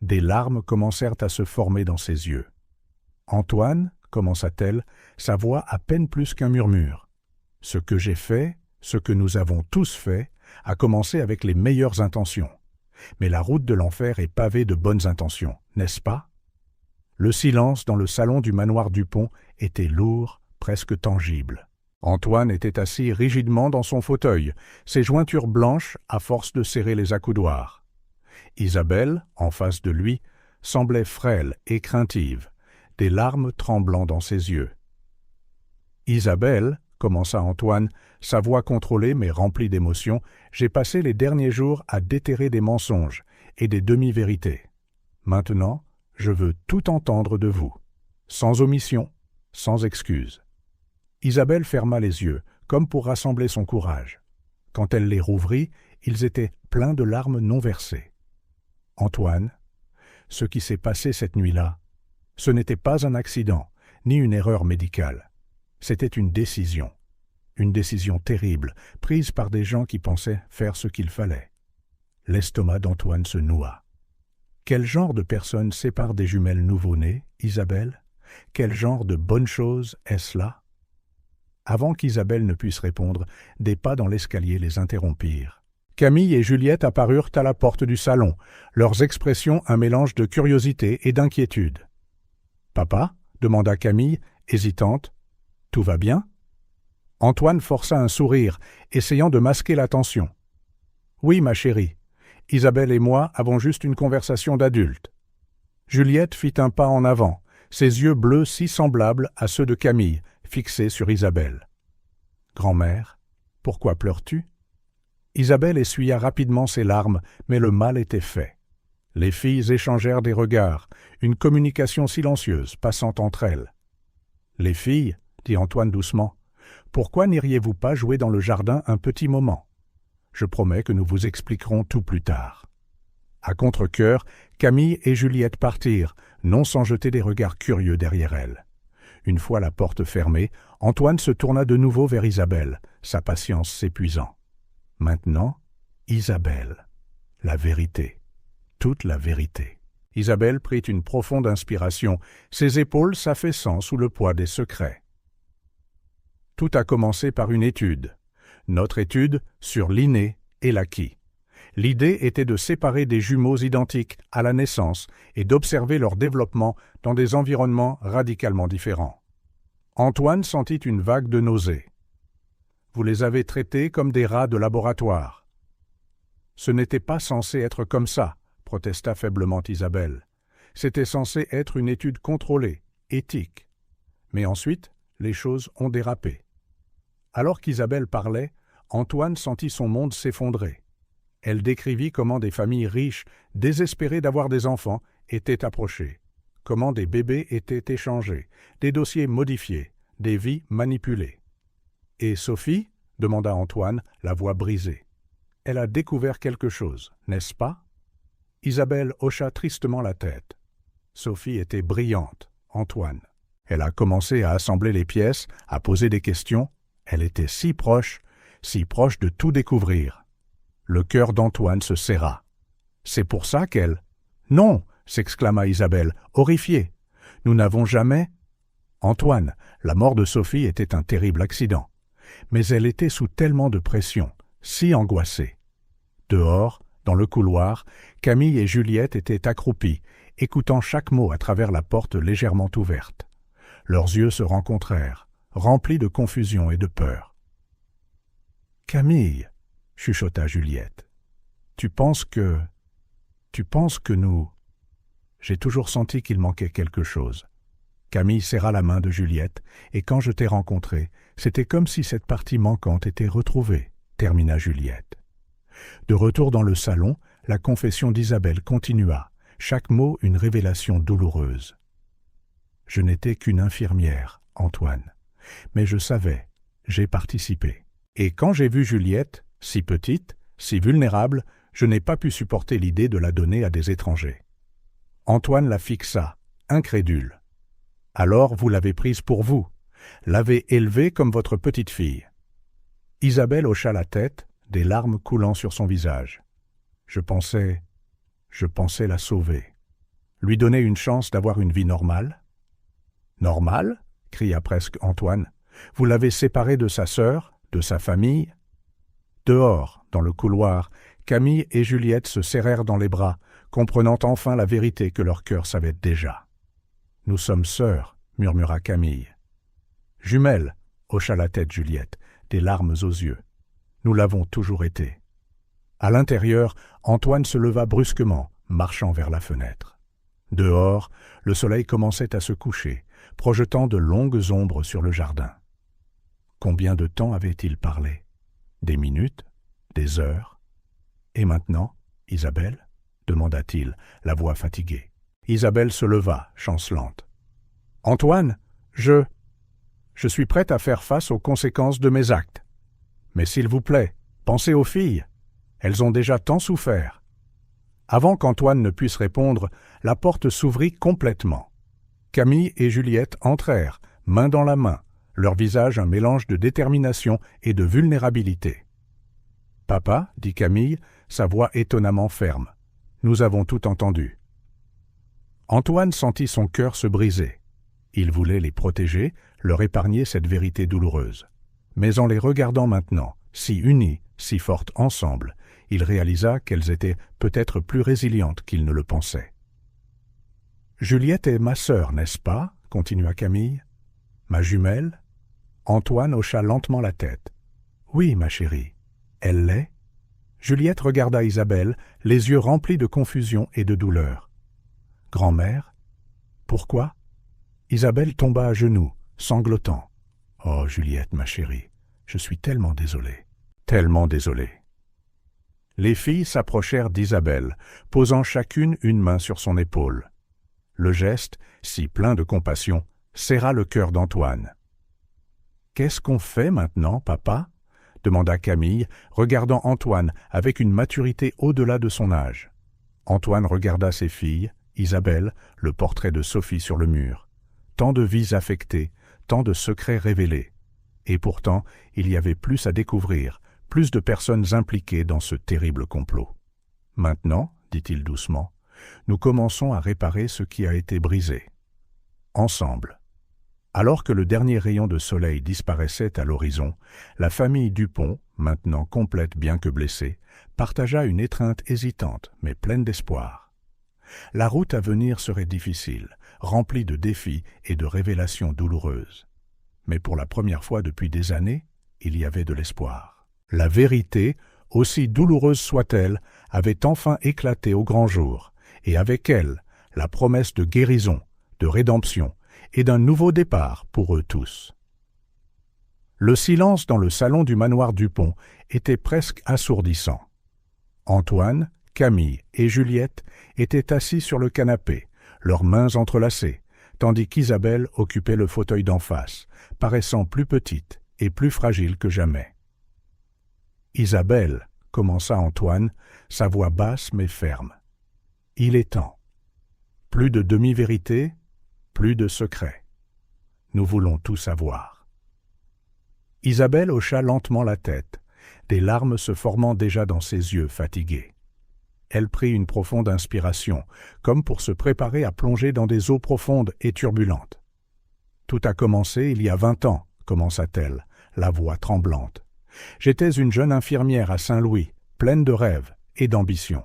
Des larmes commencèrent à se former dans ses yeux. « Antoine, » commença-t-elle, sa voix à peine plus qu'un murmure. « Ce que j'ai fait, ce que nous avons tous fait, a commencé avec les meilleures intentions. Mais la route de l'enfer est pavée de bonnes intentions, n'est-ce pas ?» Le silence dans le salon du manoir Dupont était lourd, presque tangible. Antoine était assis rigidement dans son fauteuil, ses jointures blanches à force de serrer les accoudoirs. Isabelle, en face de lui, semblait frêle et craintive, des larmes tremblant dans ses yeux. « Isabelle, » commença Antoine, sa voix contrôlée mais remplie d'émotion, « j'ai passé les derniers jours à déterrer des mensonges et des demi-vérités. Maintenant, je veux tout entendre de vous, sans omission, sans excuse. » Isabelle ferma les yeux, comme pour rassembler son courage. Quand elle les rouvrit, ils étaient pleins de larmes non versées. « Antoine, ce qui s'est passé cette nuit-là, ce n'était pas un accident, ni une erreur médicale. C'était une décision terrible, prise par des gens qui pensaient faire ce qu'il fallait. » L'estomac d'Antoine se noua. Quel genre de personne sépare des jumelles nouveau-nées, Isabelle? Quel genre de bonne chose est-ce là? Avant qu'Isabelle ne puisse répondre, des pas dans l'escalier les interrompirent. Camille et Juliette apparurent à la porte du salon, leurs expressions un mélange de curiosité et d'inquiétude. « Papa ?» demanda Camille, hésitante. « Tout va bien ?» Antoine força un sourire, essayant de masquer la tension. « Oui, ma chérie. Isabelle et moi avons juste une conversation d'adultes. » Juliette fit un pas en avant, ses yeux bleus si semblables à ceux de Camille, fixés sur Isabelle. « Grand-mère, pourquoi pleures-tu » Isabelle essuya rapidement ses larmes, mais le mal était fait. Les filles échangèrent des regards, une communication silencieuse passant entre elles. « Les filles, » dit Antoine doucement, « pourquoi n'iriez-vous pas jouer dans le jardin un petit moment ? Je promets que nous vous expliquerons tout plus tard. » À contre-cœur, Camille et Juliette partirent, non sans jeter des regards curieux derrière elles. Une fois la porte fermée, Antoine se tourna de nouveau vers Isabelle, sa patience s'épuisant. Maintenant, Isabelle, la vérité, toute la vérité. Isabelle prit une profonde inspiration, ses épaules s'affaissant sous le poids des secrets. Tout a commencé par une étude. Notre étude sur l'inné et l'acquis. L'idée était de séparer des jumeaux identiques à la naissance et d'observer leur développement dans des environnements radicalement différents. Antoine sentit une vague de nausée. « Vous les avez traités comme des rats de laboratoire. »« Ce n'était pas censé être comme ça, » protesta faiblement Isabelle. « C'était censé être une étude contrôlée, éthique. » Mais ensuite, les choses ont dérapé. Alors qu'Isabelle parlait, Antoine sentit son monde s'effondrer. Elle décrivit comment des familles riches, désespérées d'avoir des enfants, étaient approchées, comment des bébés étaient échangés, des dossiers modifiés, des vies manipulées. « Et Sophie ?» demanda Antoine, la voix brisée. « Elle a découvert quelque chose, n'est-ce pas ?» Isabelle hocha tristement la tête. Sophie était brillante, Antoine. Elle a commencé à assembler les pièces, à poser des questions. Elle était si proche de tout découvrir. Le cœur d'Antoine se serra. « C'est pour ça qu'elle… »« Non !» s'exclama Isabelle, horrifiée. « Nous n'avons jamais… » Antoine, la mort de Sophie était un terrible accident. Mais elle était sous tellement de pression, si angoissée. Dehors, dans le couloir, Camille et Juliette étaient accroupies, écoutant chaque mot à travers la porte légèrement ouverte. Leurs yeux se rencontrèrent, remplis de confusion et de peur. « Camille, » chuchota Juliette, « tu penses que nous… » J'ai toujours senti qu'il manquait quelque chose. Camille serra la main de Juliette, et quand je t'ai rencontrée, c'était comme si cette partie manquante était retrouvée, termina Juliette. De retour dans le salon, la confession d'Isabelle continua, chaque mot une révélation douloureuse. Je n'étais qu'une infirmière, Antoine, mais je savais, j'ai participé. Et quand j'ai vu Juliette, si petite, si vulnérable, je n'ai pas pu supporter l'idée de la donner à des étrangers. Antoine la fixa, incrédule. Alors vous l'avez prise pour vous, l'avez élevée comme votre petite fille. Isabelle hocha la tête, des larmes coulant sur son visage. Je pensais la sauver, lui donner une chance d'avoir une vie normale. « Normale ?» cria presque Antoine. « Vous l'avez séparée de sa sœur, de sa famille ?» Dehors, dans le couloir, Camille et Juliette se serrèrent dans les bras, comprenant enfin la vérité que leur cœur savait déjà. « Nous sommes sœurs, » murmura Camille. « Jumelles, » hocha la tête Juliette, des larmes aux yeux. « Nous l'avons toujours été. » À l'intérieur, Antoine se leva brusquement, marchant vers la fenêtre. Dehors, le soleil commençait à se coucher, projetant de longues ombres sur le jardin. Combien de temps avait-il parlé? Des minutes? Des heures? Et maintenant, Isabelle? demanda-t-il, la voix fatiguée. Isabelle se leva, chancelante. « Antoine, je suis prête à faire face aux conséquences de mes actes. Mais s'il vous plaît, pensez aux filles. Elles ont déjà tant souffert. » Avant qu'Antoine ne puisse répondre, la porte s'ouvrit complètement. Camille et Juliette entrèrent, main dans la main, leur visage un mélange de détermination et de vulnérabilité. « Papa, » dit Camille, sa voix étonnamment ferme. « Nous avons tout entendu. » Antoine sentit son cœur se briser. Il voulait les protéger, leur épargner cette vérité douloureuse. Mais en les regardant maintenant, si unies, si fortes ensemble, il réalisa qu'elles étaient peut-être plus résilientes qu'il ne le pensait. « Juliette est ma sœur, n'est-ce pas ?» continua Camille. « Ma jumelle ?» Antoine hocha lentement la tête. « Oui, ma chérie. Elle l'est ?» Juliette regarda Isabelle, les yeux remplis de confusion et de douleur. « Grand-mère ? Pourquoi ?» Isabelle tomba à genoux, sanglotant. « Oh, Juliette, ma chérie, je suis tellement désolé, tellement désolé. » Les filles s'approchèrent d'Isabelle, posant chacune une main sur son épaule. Le geste, si plein de compassion, serra le cœur d'Antoine. « Qu'est-ce qu'on fait maintenant, papa ?» demanda Camille, regardant Antoine avec une maturité au-delà de son âge. Antoine regarda ses filles, Isabelle, le portrait de Sophie sur le mur. Tant de vies affectées, tant de secrets révélés. Et pourtant, il y avait plus à découvrir, plus de personnes impliquées dans ce terrible complot. « Maintenant, » dit-il doucement, « nous commençons à réparer ce qui a été brisé. Ensemble. » Alors que le dernier rayon de soleil disparaissait à l'horizon, la famille Dupont, maintenant complète bien que blessée, partagea une étreinte hésitante mais pleine d'espoir. La route à venir serait difficile, remplie de défis et de révélations douloureuses. Mais pour la première fois depuis des années, il y avait de l'espoir. La vérité, aussi douloureuse soit-elle, avait enfin éclaté au grand jour, et avec elle, la promesse de guérison, de rédemption, et d'un nouveau départ pour eux tous. Le silence dans le salon du manoir Dupont était presque assourdissant. Antoine, Camille et Juliette étaient assis sur le canapé, leurs mains entrelacées, tandis qu'Isabelle occupait le fauteuil d'en face, paraissant plus petite et plus fragile que jamais. « Isabelle, » commença Antoine, sa voix basse mais ferme. « Il est temps. Plus de demi-vérité, plus de secret. Nous voulons tout savoir. » Isabelle hocha lentement la tête, des larmes se formant déjà dans ses yeux fatigués. Elle prit une profonde inspiration, comme pour se préparer à plonger dans des eaux profondes et turbulentes. « Tout a commencé il y a 20 ans, » commença-t-elle, la voix tremblante. « J'étais une jeune infirmière à Saint-Louis, pleine de rêves et d'ambition. »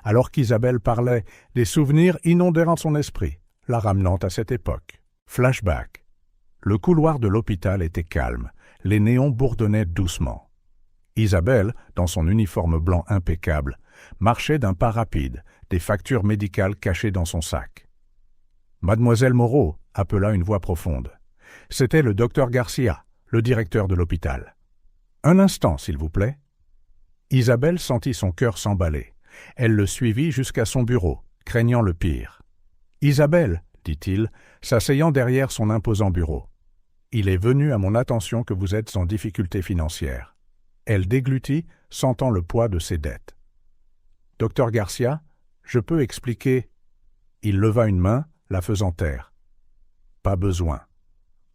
Alors qu'Isabelle parlait, des souvenirs inondèrent son esprit, la ramenant à cette époque. Flashback. Le couloir de l'hôpital était calme, les néons bourdonnaient doucement. Isabelle, dans son uniforme blanc impeccable, marchait d'un pas rapide, des factures médicales cachées dans son sac. « Mademoiselle Moreau » appela une voix profonde. C'était le docteur Garcia, le directeur de l'hôpital. « Un instant, s'il vous plaît. » Isabelle sentit son cœur s'emballer. Elle le suivit jusqu'à son bureau, craignant le pire. « Isabelle, » dit-il, s'asseyant derrière son imposant bureau. « Il est venu à mon attention que vous êtes en difficulté financière. » Elle déglutit, sentant le poids de ses dettes. « Docteur Garcia, je peux expliquer. » Il leva une main, la faisant taire. « Pas besoin.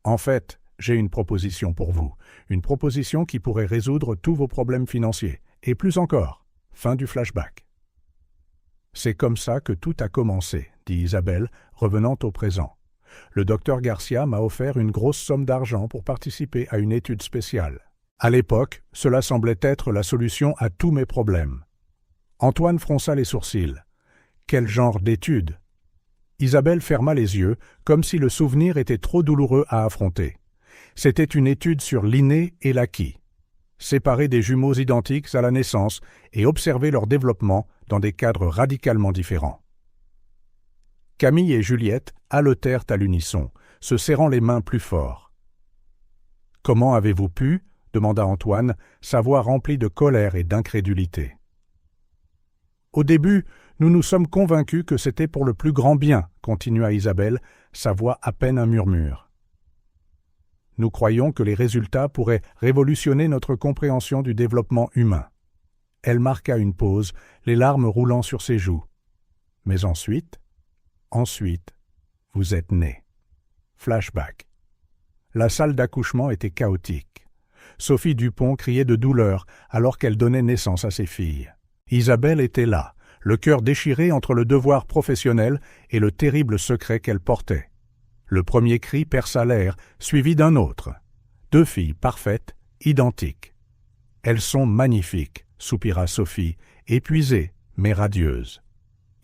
En fait, j'ai une proposition pour vous, une proposition qui pourrait résoudre tous vos problèmes financiers, et plus encore. » Fin du flashback. « C'est comme ça que tout a commencé, » dit Isabelle, revenant au présent. « Le docteur Garcia m'a offert une grosse somme d'argent pour participer à une étude spéciale. À l'époque, cela semblait être la solution à tous mes problèmes. » Antoine fronça les sourcils. Quel genre d'étude? Isabelle ferma les yeux, comme si le souvenir était trop douloureux à affronter. C'était une étude sur l'inné et l'acquis. Séparer des jumeaux identiques à la naissance et observer leur développement dans des cadres radicalement différents. Camille et Juliette haletèrent à l'unisson, se serrant les mains plus fort. « Comment avez-vous pu ?» demanda Antoine, sa voix remplie de colère et d'incrédulité. « Au début, nous nous sommes convaincus que c'était pour le plus grand bien, » continua Isabelle, sa voix à peine un murmure. « Nous croyions que les résultats pourraient révolutionner notre compréhension du développement humain. » Elle marqua une pause, les larmes roulant sur ses joues. « Mais ensuite, vous êtes né. » Flashback. La salle d'accouchement était chaotique. Sophie Dupont criait de douleur alors qu'elle donnait naissance à ses filles. Isabelle était là, le cœur déchiré entre le devoir professionnel et le terrible secret qu'elle portait. Le premier cri perça l'air, suivi d'un autre. 2 filles parfaites, identiques. « Elles sont magnifiques », soupira Sophie, épuisée, mais radieuse.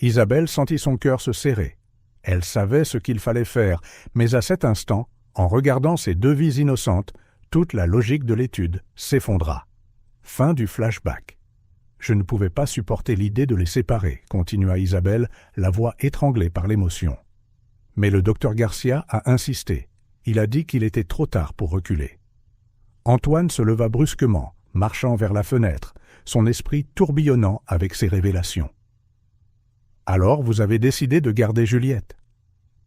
Isabelle sentit son cœur se serrer. Elle savait ce qu'il fallait faire, mais à cet instant, en regardant ces 2 vies innocentes, toute la logique de l'étude s'effondra. Fin du flashback. « Je ne pouvais pas supporter l'idée de les séparer, » continua Isabelle, la voix étranglée par l'émotion. Mais le docteur Garcia a insisté. Il a dit qu'il était trop tard pour reculer. Antoine se leva brusquement, marchant vers la fenêtre, son esprit tourbillonnant avec ses révélations. « Alors vous avez décidé de garder Juliette ?»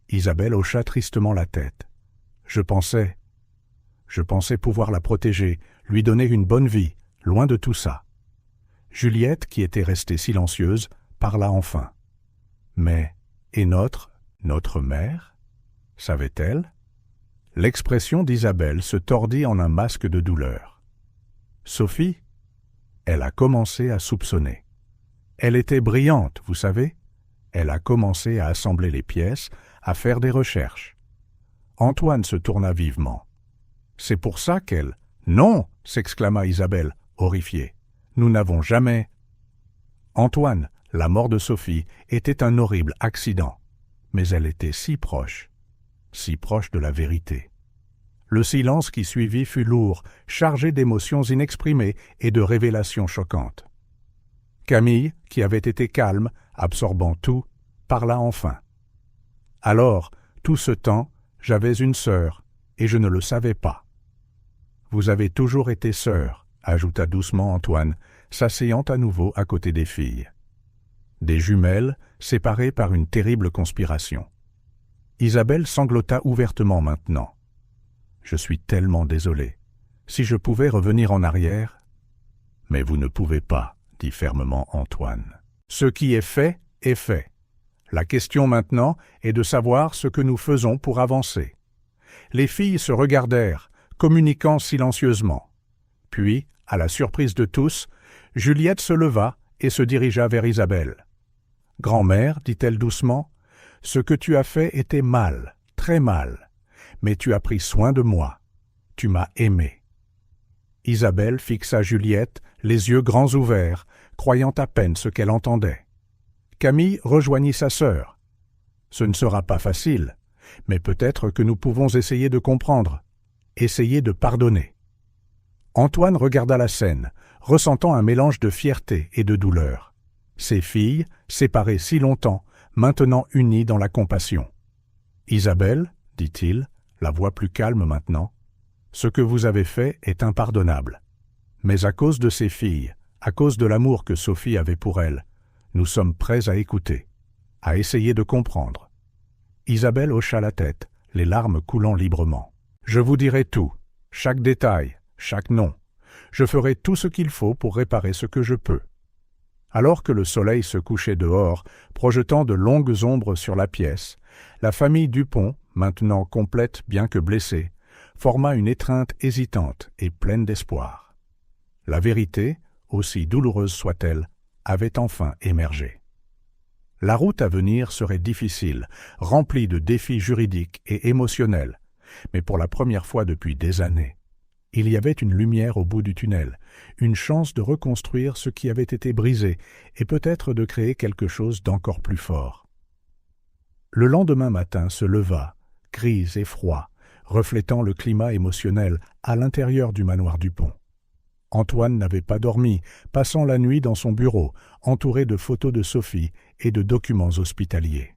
Isabelle hocha tristement la tête. « Je pensais pouvoir la protéger, lui donner une bonne vie, loin de tout ça. » Juliette, qui était restée silencieuse, parla enfin. « Mais, et notre mère? Savait-elle ?» L'expression d'Isabelle se tordit en un masque de douleur. « Sophie ?» Elle a commencé à soupçonner. Elle était brillante, vous savez. Elle a commencé à assembler les pièces, à faire des recherches. Antoine se tourna vivement. « C'est pour ça qu'elle... »« Non !» s'exclama Isabelle, horrifiée. « Nous n'avons jamais... » Antoine, la mort de Sophie, était un horrible accident. Mais elle était si proche de la vérité. Le silence qui suivit fut lourd, chargé d'émotions inexprimées et de révélations choquantes. Camille, qui avait été calme, absorbant tout, parla enfin. « Alors, tout ce temps, j'avais une sœur, et je ne le savais pas. » Vous avez toujours été sœurs, ajouta doucement Antoine, s'asseyant à nouveau à côté des filles. Des jumelles, séparées par une terrible conspiration. Isabelle sanglota ouvertement maintenant. « Je suis tellement désolé. Si je pouvais revenir en arrière… » « Mais vous ne pouvez pas, » dit fermement Antoine. « Ce qui est fait, est fait. La question maintenant est de savoir ce que nous faisons pour avancer. » Les filles se regardèrent, communiquant silencieusement. Puis, à la surprise de tous, Juliette se leva et se dirigea vers Isabelle. « Grand-mère, dit-elle doucement, ce que tu as fait était mal, très mal, mais tu as pris soin de moi. Tu m'as aimé. » Isabelle fixa Juliette, les yeux grands ouverts, croyant à peine ce qu'elle entendait. Camille rejoignit sa sœur. « Ce ne sera pas facile, mais peut-être que nous pouvons essayer de comprendre, essayer de pardonner. » Antoine regarda la scène, ressentant un mélange de fierté et de douleur. Ses filles, séparées si longtemps, maintenant unies dans la compassion. « Isabelle, dit-il, la voix plus calme maintenant, ce que vous avez fait est impardonnable. Mais à cause de ces filles, à cause de l'amour que Sophie avait pour elles, nous sommes prêts à écouter, à essayer de comprendre. » Isabelle hocha la tête, les larmes coulant librement. « Je vous dirai tout, chaque détail, chaque nom. Je ferai tout ce qu'il faut pour réparer ce que je peux. » Alors que le soleil se couchait dehors, projetant de longues ombres sur la pièce, la famille Dupont, maintenant complète bien que blessée, forma une étreinte hésitante et pleine d'espoir. La vérité, aussi douloureuse soit-elle, avait enfin émergé. La route à venir serait difficile, remplie de défis juridiques et émotionnels, mais pour la première fois depuis des années, il y avait une lumière au bout du tunnel, une chance de reconstruire ce qui avait été brisé et peut-être de créer quelque chose d'encore plus fort. Le lendemain matin se leva, gris et froid, reflétant le climat émotionnel à l'intérieur du manoir Dupont. Antoine n'avait pas dormi, passant la nuit dans son bureau, entouré de photos de Sophie et de documents hospitaliers.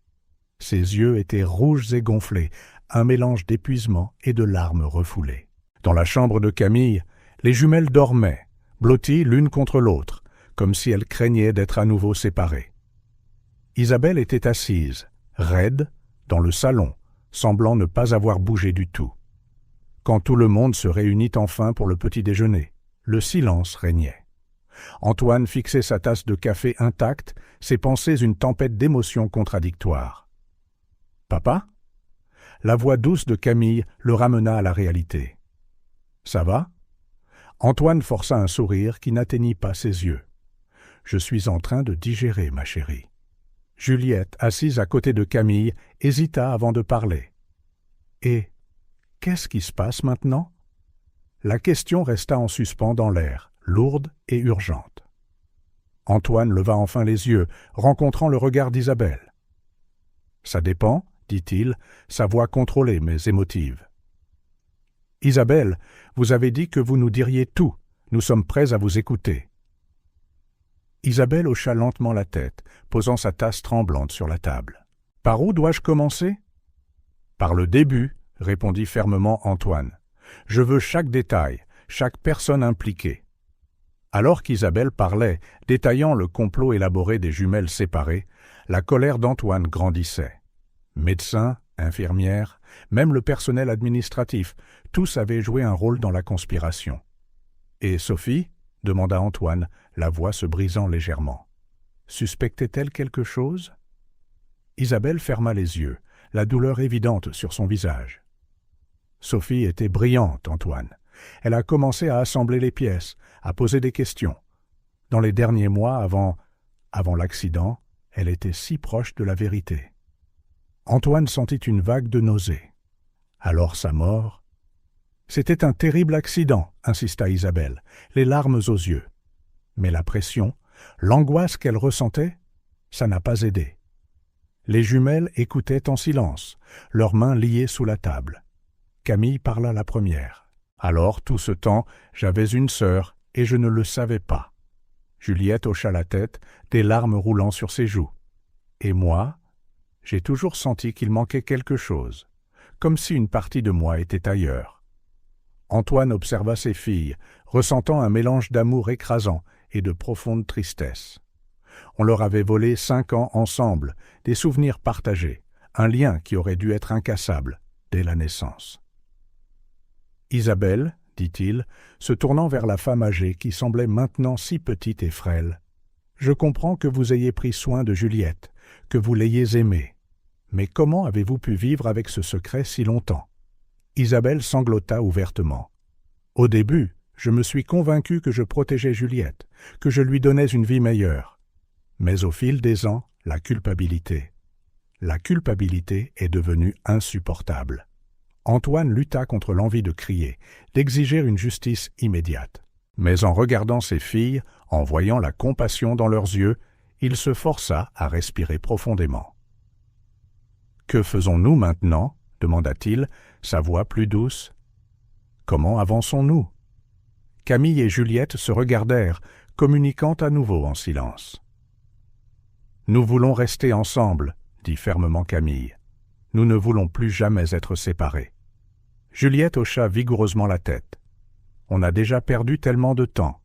Ses yeux étaient rouges et gonflés, un mélange d'épuisement et de larmes refoulées. Dans la chambre de Camille, les jumelles dormaient, blotties l'une contre l'autre, comme si elles craignaient d'être à nouveau séparées. Isabelle était assise, raide, dans le salon, semblant ne pas avoir bougé du tout. Quand tout le monde se réunit enfin pour le petit déjeuner, le silence régnait. Antoine fixait sa tasse de café intacte, ses pensées une tempête d'émotions contradictoires. « Papa ?» La voix douce de Camille le ramena à la réalité. « Ça va ?» Antoine força un sourire qui n'atteignit pas ses yeux. « Je suis en train de digérer, ma chérie. » Juliette, assise à côté de Camille, hésita avant de parler. « Et qu'est-ce qui se passe maintenant ?» La question resta en suspens dans l'air, lourde et urgente. Antoine leva enfin les yeux, rencontrant le regard d'Isabelle. « Ça dépend, » dit-il, sa voix contrôlée mais émotive. « Isabelle, vous avez dit que vous nous diriez tout. Nous sommes prêts à vous écouter. » Isabelle hocha lentement la tête, posant sa tasse tremblante sur la table. « Par où dois-je commencer ?»« Par le début, » répondit fermement Antoine. « Je veux chaque détail, chaque personne impliquée. » Alors qu'Isabelle parlait, détaillant le complot élaboré des jumelles séparées, la colère d'Antoine grandissait. Médecins, infirmières, même le personnel administratif, tous avaient joué un rôle dans la conspiration. « Et Sophie ?» demanda Antoine, la voix se brisant légèrement. Suspectait-elle quelque chose ? Isabelle ferma les yeux, la douleur évidente sur son visage. Sophie était brillante, Antoine. Elle a commencé à assembler les pièces, à poser des questions. Dans les derniers mois, avant l'accident, elle était si proche de la vérité. Antoine sentit une vague de nausée. Alors sa mort… C'était un terrible accident, insista Isabelle, les larmes aux yeux. Mais la pression, l'angoisse qu'elle ressentait, ça n'a pas aidé. Les jumelles écoutaient en silence, leurs mains liées sous la table. Camille parla la première. « Alors, tout ce temps, j'avais une sœur et je ne le savais pas. » Juliette hocha la tête, des larmes roulant sur ses joues. « Et moi, j'ai toujours senti qu'il manquait quelque chose, comme si une partie de moi était ailleurs. » Antoine observa ses filles, ressentant un mélange d'amour écrasant et de profonde tristesse. On leur avait volé 5 ans ensemble, des souvenirs partagés, un lien qui aurait dû être incassable dès la naissance. « Isabelle, dit-il, se tournant vers la femme âgée qui semblait maintenant si petite et frêle, « je comprends que vous ayez pris soin de Juliette, que vous l'ayez aimée. Mais comment avez-vous pu vivre avec ce secret si longtemps ?» Isabelle sanglota ouvertement. « Au début, je me suis convaincu que je protégeais Juliette, que je lui donnais une vie meilleure. Mais au fil des ans, la culpabilité est devenue insupportable. » Antoine lutta contre l'envie de crier, d'exiger une justice immédiate. Mais en regardant ses filles, en voyant la compassion dans leurs yeux, il se força à respirer profondément. « Que faisons-nous maintenant ?» demanda-t-il, sa voix plus douce. « Comment avançons-nous » Camille et Juliette se regardèrent, communiquant à nouveau en silence. « Nous voulons rester ensemble, » dit fermement Camille. « Nous ne voulons plus jamais être séparés. » Juliette hocha vigoureusement la tête. « On a déjà perdu tellement de temps. »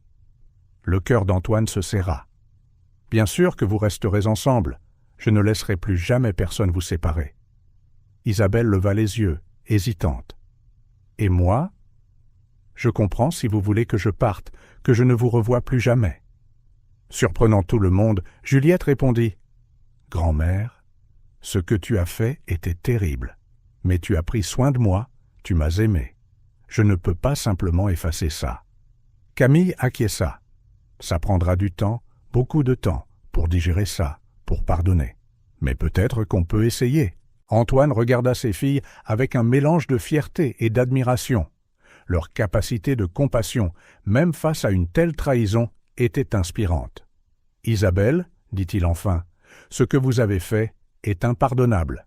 Le cœur d'Antoine se serra. « Bien sûr que vous resterez ensemble. Je ne laisserai plus jamais personne vous séparer. » Isabelle leva les yeux, hésitante. « Et moi ? Je comprends si vous voulez que je parte, que je ne vous revoie plus jamais. » Surprenant tout le monde, Juliette répondit « Grand-mère, ce que tu as fait était terrible, mais tu as pris soin de moi, tu m'as aimé. Je ne peux pas simplement effacer ça. » Camille acquiesça. « Ça prendra du temps, beaucoup de temps, pour digérer ça, pour pardonner. Mais peut-être qu'on peut essayer. » Antoine regarda ses filles avec un mélange de fierté et d'admiration. Leur capacité de compassion, même face à une telle trahison, était inspirante. « Isabelle, dit-il enfin, ce que vous avez fait est impardonnable.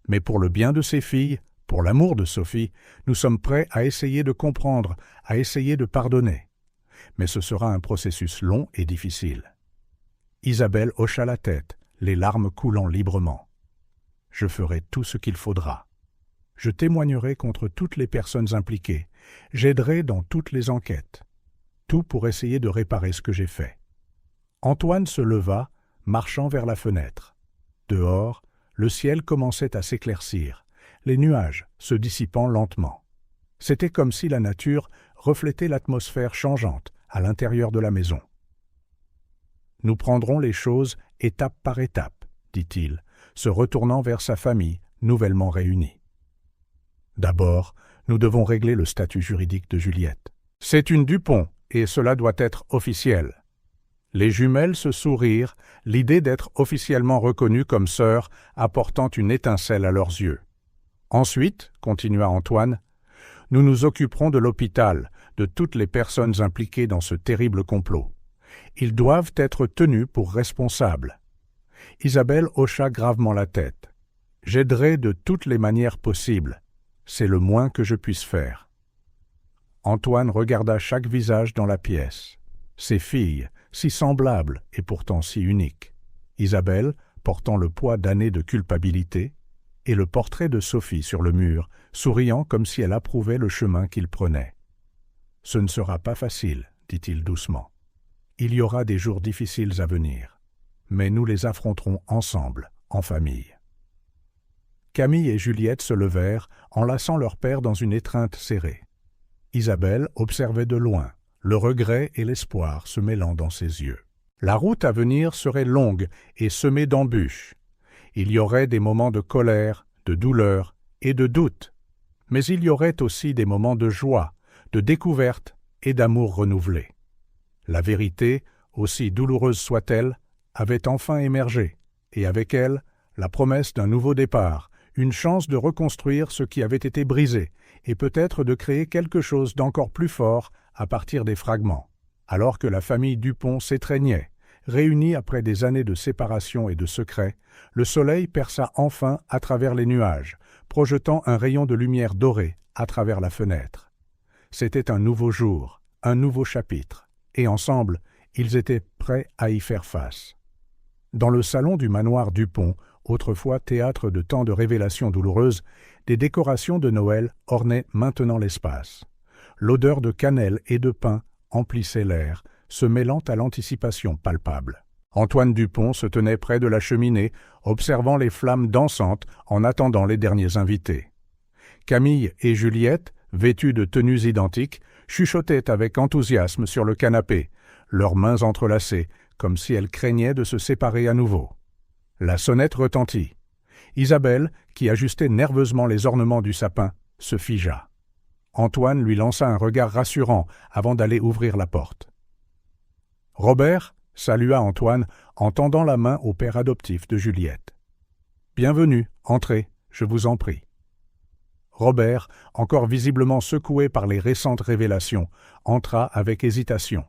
Mais pour le bien de ces filles, pour l'amour de Sophie, nous sommes prêts à essayer de comprendre, à essayer de pardonner. Mais ce sera un processus long et difficile. » Isabelle hocha la tête, les larmes coulant librement. « Je ferai tout ce qu'il faudra. Je témoignerai contre toutes les personnes impliquées. J'aiderai dans toutes les enquêtes. Tout pour essayer de réparer ce que j'ai fait. » Antoine se leva, marchant vers la fenêtre. Dehors, le ciel commençait à s'éclaircir, les nuages se dissipant lentement. C'était comme si la nature reflétait l'atmosphère changeante à l'intérieur de la maison. « Nous prendrons les choses étape par étape, » dit-il, se retournant vers sa famille nouvellement réunie. « D'abord, nous devons régler le statut juridique de Juliette. C'est une Dupont, et cela doit être officiel. » Les jumelles se sourirent, l'idée d'être officiellement reconnues comme sœurs apportant une étincelle à leurs yeux. « Ensuite, continua Antoine, nous nous occuperons de l'hôpital, de toutes les personnes impliquées dans ce terrible complot. Ils doivent être tenus pour responsables. » Isabelle hocha gravement la tête. « J'aiderai de toutes les manières possibles. C'est le moins que je puisse faire. » Antoine regarda chaque visage dans la pièce. Ses filles, si semblables et pourtant si uniques. Isabelle, portant le poids d'années de culpabilité, et le portrait de Sophie sur le mur, souriant comme si elle approuvait le chemin qu'il prenait. « Ce ne sera pas facile, dit-il doucement. Il y aura des jours difficiles à venir, mais nous les affronterons ensemble, en famille. » Camille et Juliette se levèrent, enlaçant leur père dans une étreinte serrée. Isabelle observait de loin, le regret et l'espoir se mêlant dans ses yeux. La route à venir serait longue et semée d'embûches. Il y aurait des moments de colère, de douleur et de doute, mais il y aurait aussi des moments de joie, de découverte et d'amour renouvelé. La vérité, aussi douloureuse soit-elle, avait enfin émergé, et avec elle, la promesse d'un nouveau départ, une chance de reconstruire ce qui avait été brisé, et peut-être de créer quelque chose d'encore plus fort à partir des fragments. Alors que la famille Dupont s'étreignait, réunie après des années de séparation et de secrets, le soleil perça enfin à travers les nuages, projetant un rayon de lumière dorée à travers la fenêtre. C'était un nouveau jour, un nouveau chapitre, et ensemble, ils étaient prêts à y faire face. Dans le salon du manoir Dupont, autrefois théâtre de tant de révélations douloureuses, des décorations de Noël ornaient maintenant l'espace. L'odeur de cannelle et de pain emplissait l'air, se mêlant à l'anticipation palpable. Antoine Dupont se tenait près de la cheminée, observant les flammes dansantes en attendant les derniers invités. Camille et Juliette, vêtues de tenues identiques, chuchotaient avec enthousiasme sur le canapé, leurs mains entrelacées, comme si elles craignaient de se séparer à nouveau. La sonnette retentit. Isabelle, qui ajustait nerveusement les ornements du sapin, se figea. Antoine lui lança un regard rassurant avant d'aller ouvrir la porte. Robert salua Antoine en tendant la main au père adoptif de Juliette. « Bienvenue, entrez, je vous en prie. » Robert, encore visiblement secoué par les récentes révélations, entra avec hésitation.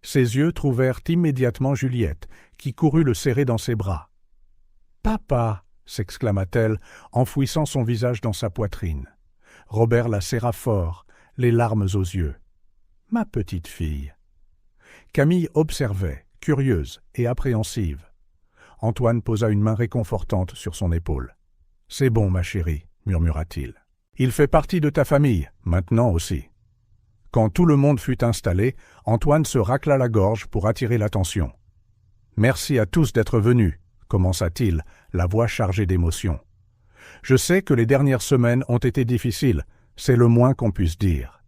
Ses yeux trouvèrent immédiatement Juliette, qui courut le serrer dans ses bras. « Papa !» s'exclama-t-elle, enfouissant son visage dans sa poitrine. Robert la serra fort, les larmes aux yeux. « Ma petite fille !» Camille observait, curieuse et appréhensive. Antoine posa une main réconfortante sur son épaule. « C'est bon, ma chérie, » murmura-t-il. « Il fait partie de ta famille, maintenant aussi. » Quand tout le monde fut installé, Antoine se racla la gorge pour attirer l'attention. « Merci à tous d'être venus, » commença-t-il, la voix chargée d'émotion. « Je sais que les dernières semaines ont été difficiles, c'est le moins qu'on puisse dire.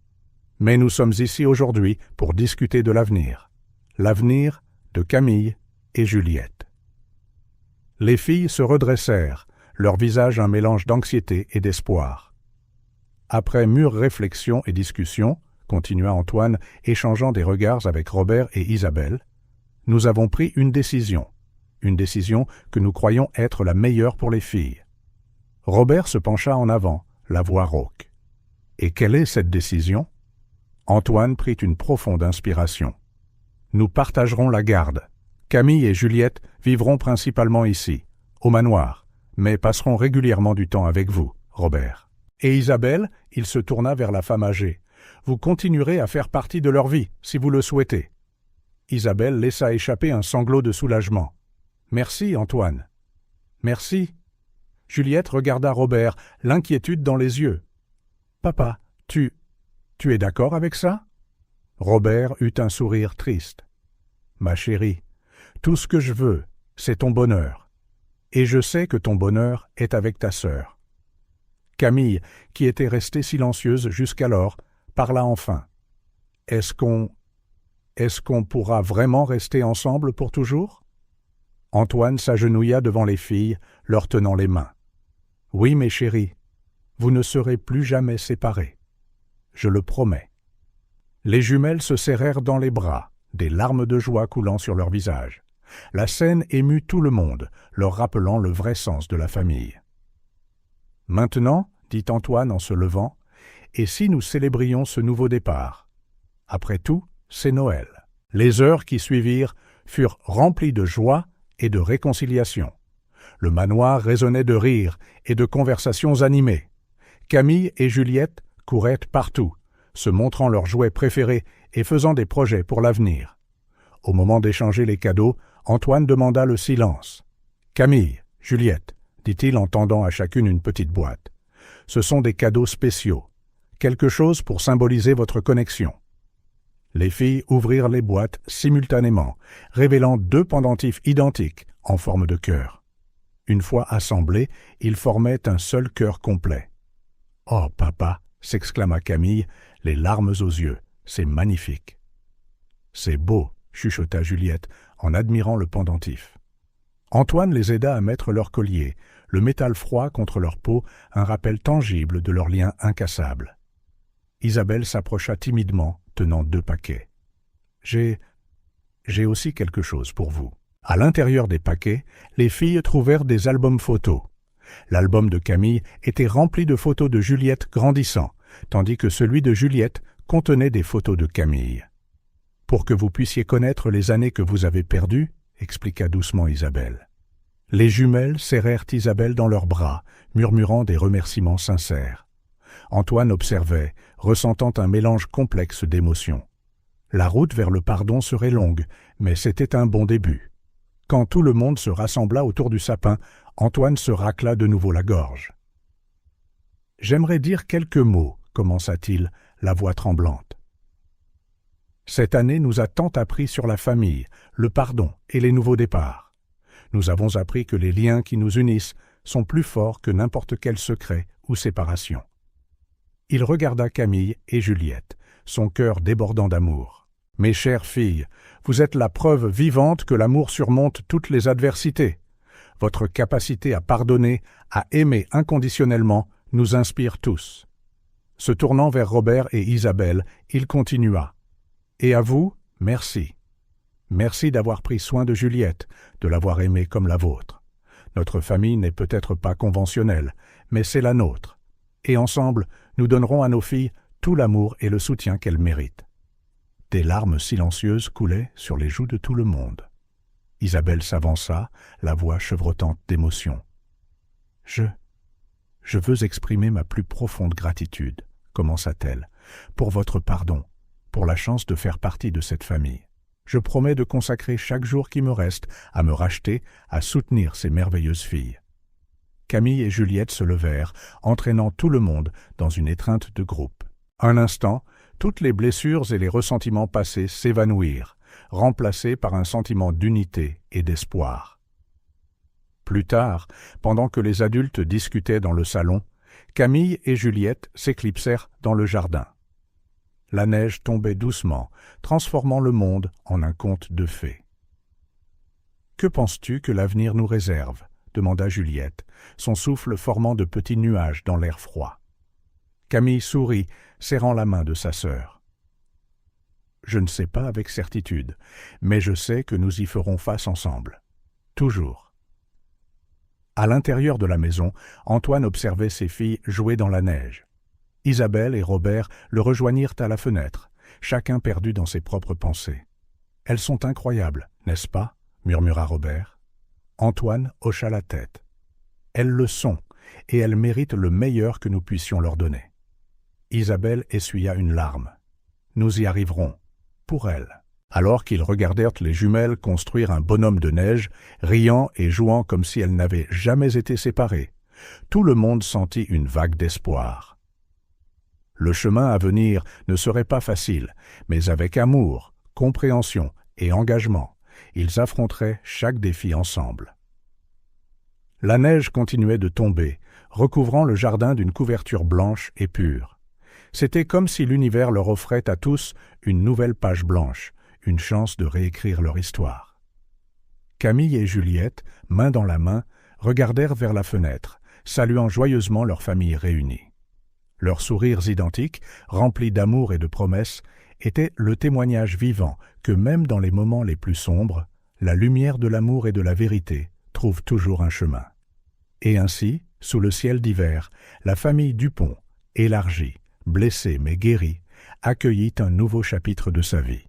Mais nous sommes ici aujourd'hui pour discuter de l'avenir. L'avenir de Camille et Juliette. » Les filles se redressèrent, leur visage un mélange d'anxiété et d'espoir. Après mûre réflexion et discussion, continua Antoine, échangeant des regards avec Robert et Isabelle, nous avons pris une décision que nous croyons être la meilleure pour les filles. Robert se pencha en avant, la voix rauque. Et quelle est cette décision? Antoine prit une profonde inspiration. Nous partagerons la garde. Camille et Juliette vivront principalement ici, au manoir, mais passeront régulièrement du temps avec vous, Robert. Et Isabelle, il se tourna vers la femme âgée. Vous continuerez à faire partie de leur vie, si vous le souhaitez. Isabelle laissa échapper un sanglot de soulagement. Merci, Antoine. Merci. Juliette regarda Robert, l'inquiétude dans les yeux. Papa, tu es d'accord avec ça? Robert eut un sourire triste. Ma chérie, tout ce que je veux, c'est ton bonheur. Et je sais que ton bonheur est avec ta sœur. Camille, qui était restée silencieuse jusqu'alors, parla enfin. Est-ce qu'on pourra vraiment rester ensemble pour toujours? Antoine s'agenouilla devant les filles, leur tenant les mains. Oui, mes chéris, vous ne serez plus jamais séparés. Je le promets. Les jumelles se serrèrent dans les bras, des larmes de joie coulant sur leurs visages. La scène émut tout le monde, leur rappelant le vrai sens de la famille. « Maintenant, dit Antoine en se levant, et si nous célébrions ce nouveau départ? Après tout, c'est Noël. » Les heures qui suivirent furent remplies de joie et de réconciliation. Le manoir résonnait de rires et de conversations animées. Camille et Juliette couraient partout, se montrant leurs jouets préférés et faisant des projets pour l'avenir. Au moment d'échanger les cadeaux, Antoine demanda le silence. « Camille, Juliette, dit-il en tendant à chacune une petite boîte. Ce sont des cadeaux spéciaux. Quelque chose pour symboliser votre connexion. » Les filles ouvrirent les boîtes simultanément, révélant deux pendentifs identiques en forme de cœur. Une fois assemblés, ils formaient un seul cœur complet. « Oh, papa !» s'exclama Camille, les larmes aux yeux. « C'est magnifique. »« C'est beau !» chuchota Juliette en admirant le pendentif. Antoine les aida à mettre leur collier, le métal froid contre leur peau, un rappel tangible de leur lien incassable. Isabelle s'approcha timidement, tenant 2 paquets. « J'ai aussi quelque chose pour vous. » À l'intérieur des paquets, les filles trouvèrent des albums photos. L'album de Camille était rempli de photos de Juliette grandissant, tandis que celui de Juliette contenait des photos de Camille. « Pour que vous puissiez connaître les années que vous avez perdues, » expliqua doucement Isabelle. Les jumelles serrèrent Isabelle dans leurs bras, murmurant des remerciements sincères. Antoine observait, ressentant un mélange complexe d'émotions. La route vers le pardon serait longue, mais c'était un bon début. Quand tout le monde se rassembla autour du sapin, Antoine se racla de nouveau la gorge. « J'aimerais dire quelques mots, commença-t-il, la voix tremblante. Cette année nous a tant appris sur la famille, le pardon et les nouveaux départs. Nous avons appris que les liens qui nous unissent sont plus forts que n'importe quel secret ou séparation. Il regarda Camille et Juliette, son cœur débordant d'amour. « Mes chères filles, vous êtes la preuve vivante que l'amour surmonte toutes les adversités. Votre capacité à pardonner, à aimer inconditionnellement, nous inspire tous. » Se tournant vers Robert et Isabelle, il continua. « Et à vous, merci. Merci d'avoir pris soin de Juliette, de l'avoir aimée comme la vôtre. Notre famille n'est peut-être pas conventionnelle, mais c'est la nôtre. Et ensemble, nous donnerons à nos filles tout l'amour et le soutien qu'elles méritent. » Des larmes silencieuses coulaient sur les joues de tout le monde. Isabelle s'avança, la voix chevrotante d'émotion. « Je veux exprimer ma plus profonde gratitude, commença-t-elle, pour votre pardon, pour la chance de faire partie de cette famille. Je promets de consacrer chaque jour qui me reste à me racheter, à soutenir ces merveilleuses filles. » Camille et Juliette se levèrent, entraînant tout le monde dans une étreinte de groupe. Un instant, toutes les blessures et les ressentiments passés s'évanouirent, remplacés par un sentiment d'unité et d'espoir. Plus tard, pendant que les adultes discutaient dans le salon, Camille et Juliette s'éclipsèrent dans le jardin. La neige tombait doucement, transformant le monde en un conte de fées. « Que penses-tu que l'avenir nous réserve ?» demanda Juliette, son souffle formant de petits nuages dans l'air froid. Camille sourit, serrant la main de sa sœur. « Je ne sais pas avec certitude, mais je sais que nous y ferons face ensemble. Toujours. » À l'intérieur de la maison, Antoine observait ses filles jouer dans la neige. Isabelle et Robert le rejoignirent à la fenêtre, chacun perdu dans ses propres pensées. « Elles sont incroyables, n'est-ce pas ?» murmura Robert. Antoine hocha la tête. « Elles le sont, et elles méritent le meilleur que nous puissions leur donner. » Isabelle essuya une larme. « Nous y arriverons, pour elles. » Alors qu'ils regardèrent les jumelles construire un bonhomme de neige, riant et jouant comme si elles n'avaient jamais été séparées, tout le monde sentit une vague d'espoir. Le chemin à venir ne serait pas facile, mais avec amour, compréhension et engagement, ils affronteraient chaque défi ensemble. La neige continuait de tomber, recouvrant le jardin d'une couverture blanche et pure. C'était comme si l'univers leur offrait à tous une nouvelle page blanche, une chance de réécrire leur histoire. Camille et Juliette, main dans la main, regardèrent vers la fenêtre, saluant joyeusement leur famille réunie. Leurs sourires identiques, remplis d'amour et de promesses, étaient le témoignage vivant que même dans les moments les plus sombres, la lumière de l'amour et de la vérité trouve toujours un chemin. Et ainsi, sous le ciel d'hiver, la famille Dupont, élargie, blessée mais guérie, accueillit un nouveau chapitre de sa vie.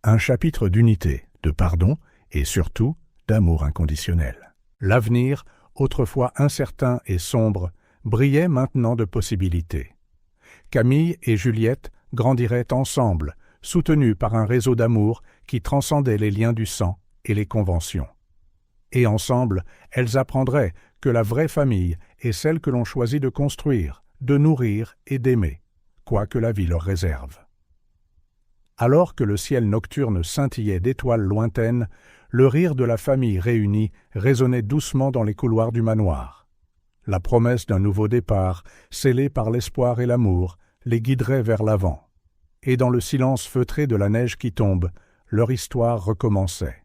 Un chapitre d'unité, de pardon et surtout d'amour inconditionnel. L'avenir, autrefois incertain et sombre, brillait maintenant de possibilités. Camille et Juliette grandiraient ensemble, soutenus par un réseau d'amour qui transcendait les liens du sang et les conventions. Et ensemble, elles apprendraient que la vraie famille est celle que l'on choisit de construire, de nourrir et d'aimer, quoi que la vie leur réserve. Alors que le ciel nocturne scintillait d'étoiles lointaines, le rire de la famille réunie résonnait doucement dans les couloirs du manoir. La promesse d'un nouveau départ, scellée par l'espoir et l'amour, les guiderait vers l'avant. Et dans le silence feutré de la neige qui tombe, leur histoire recommençait.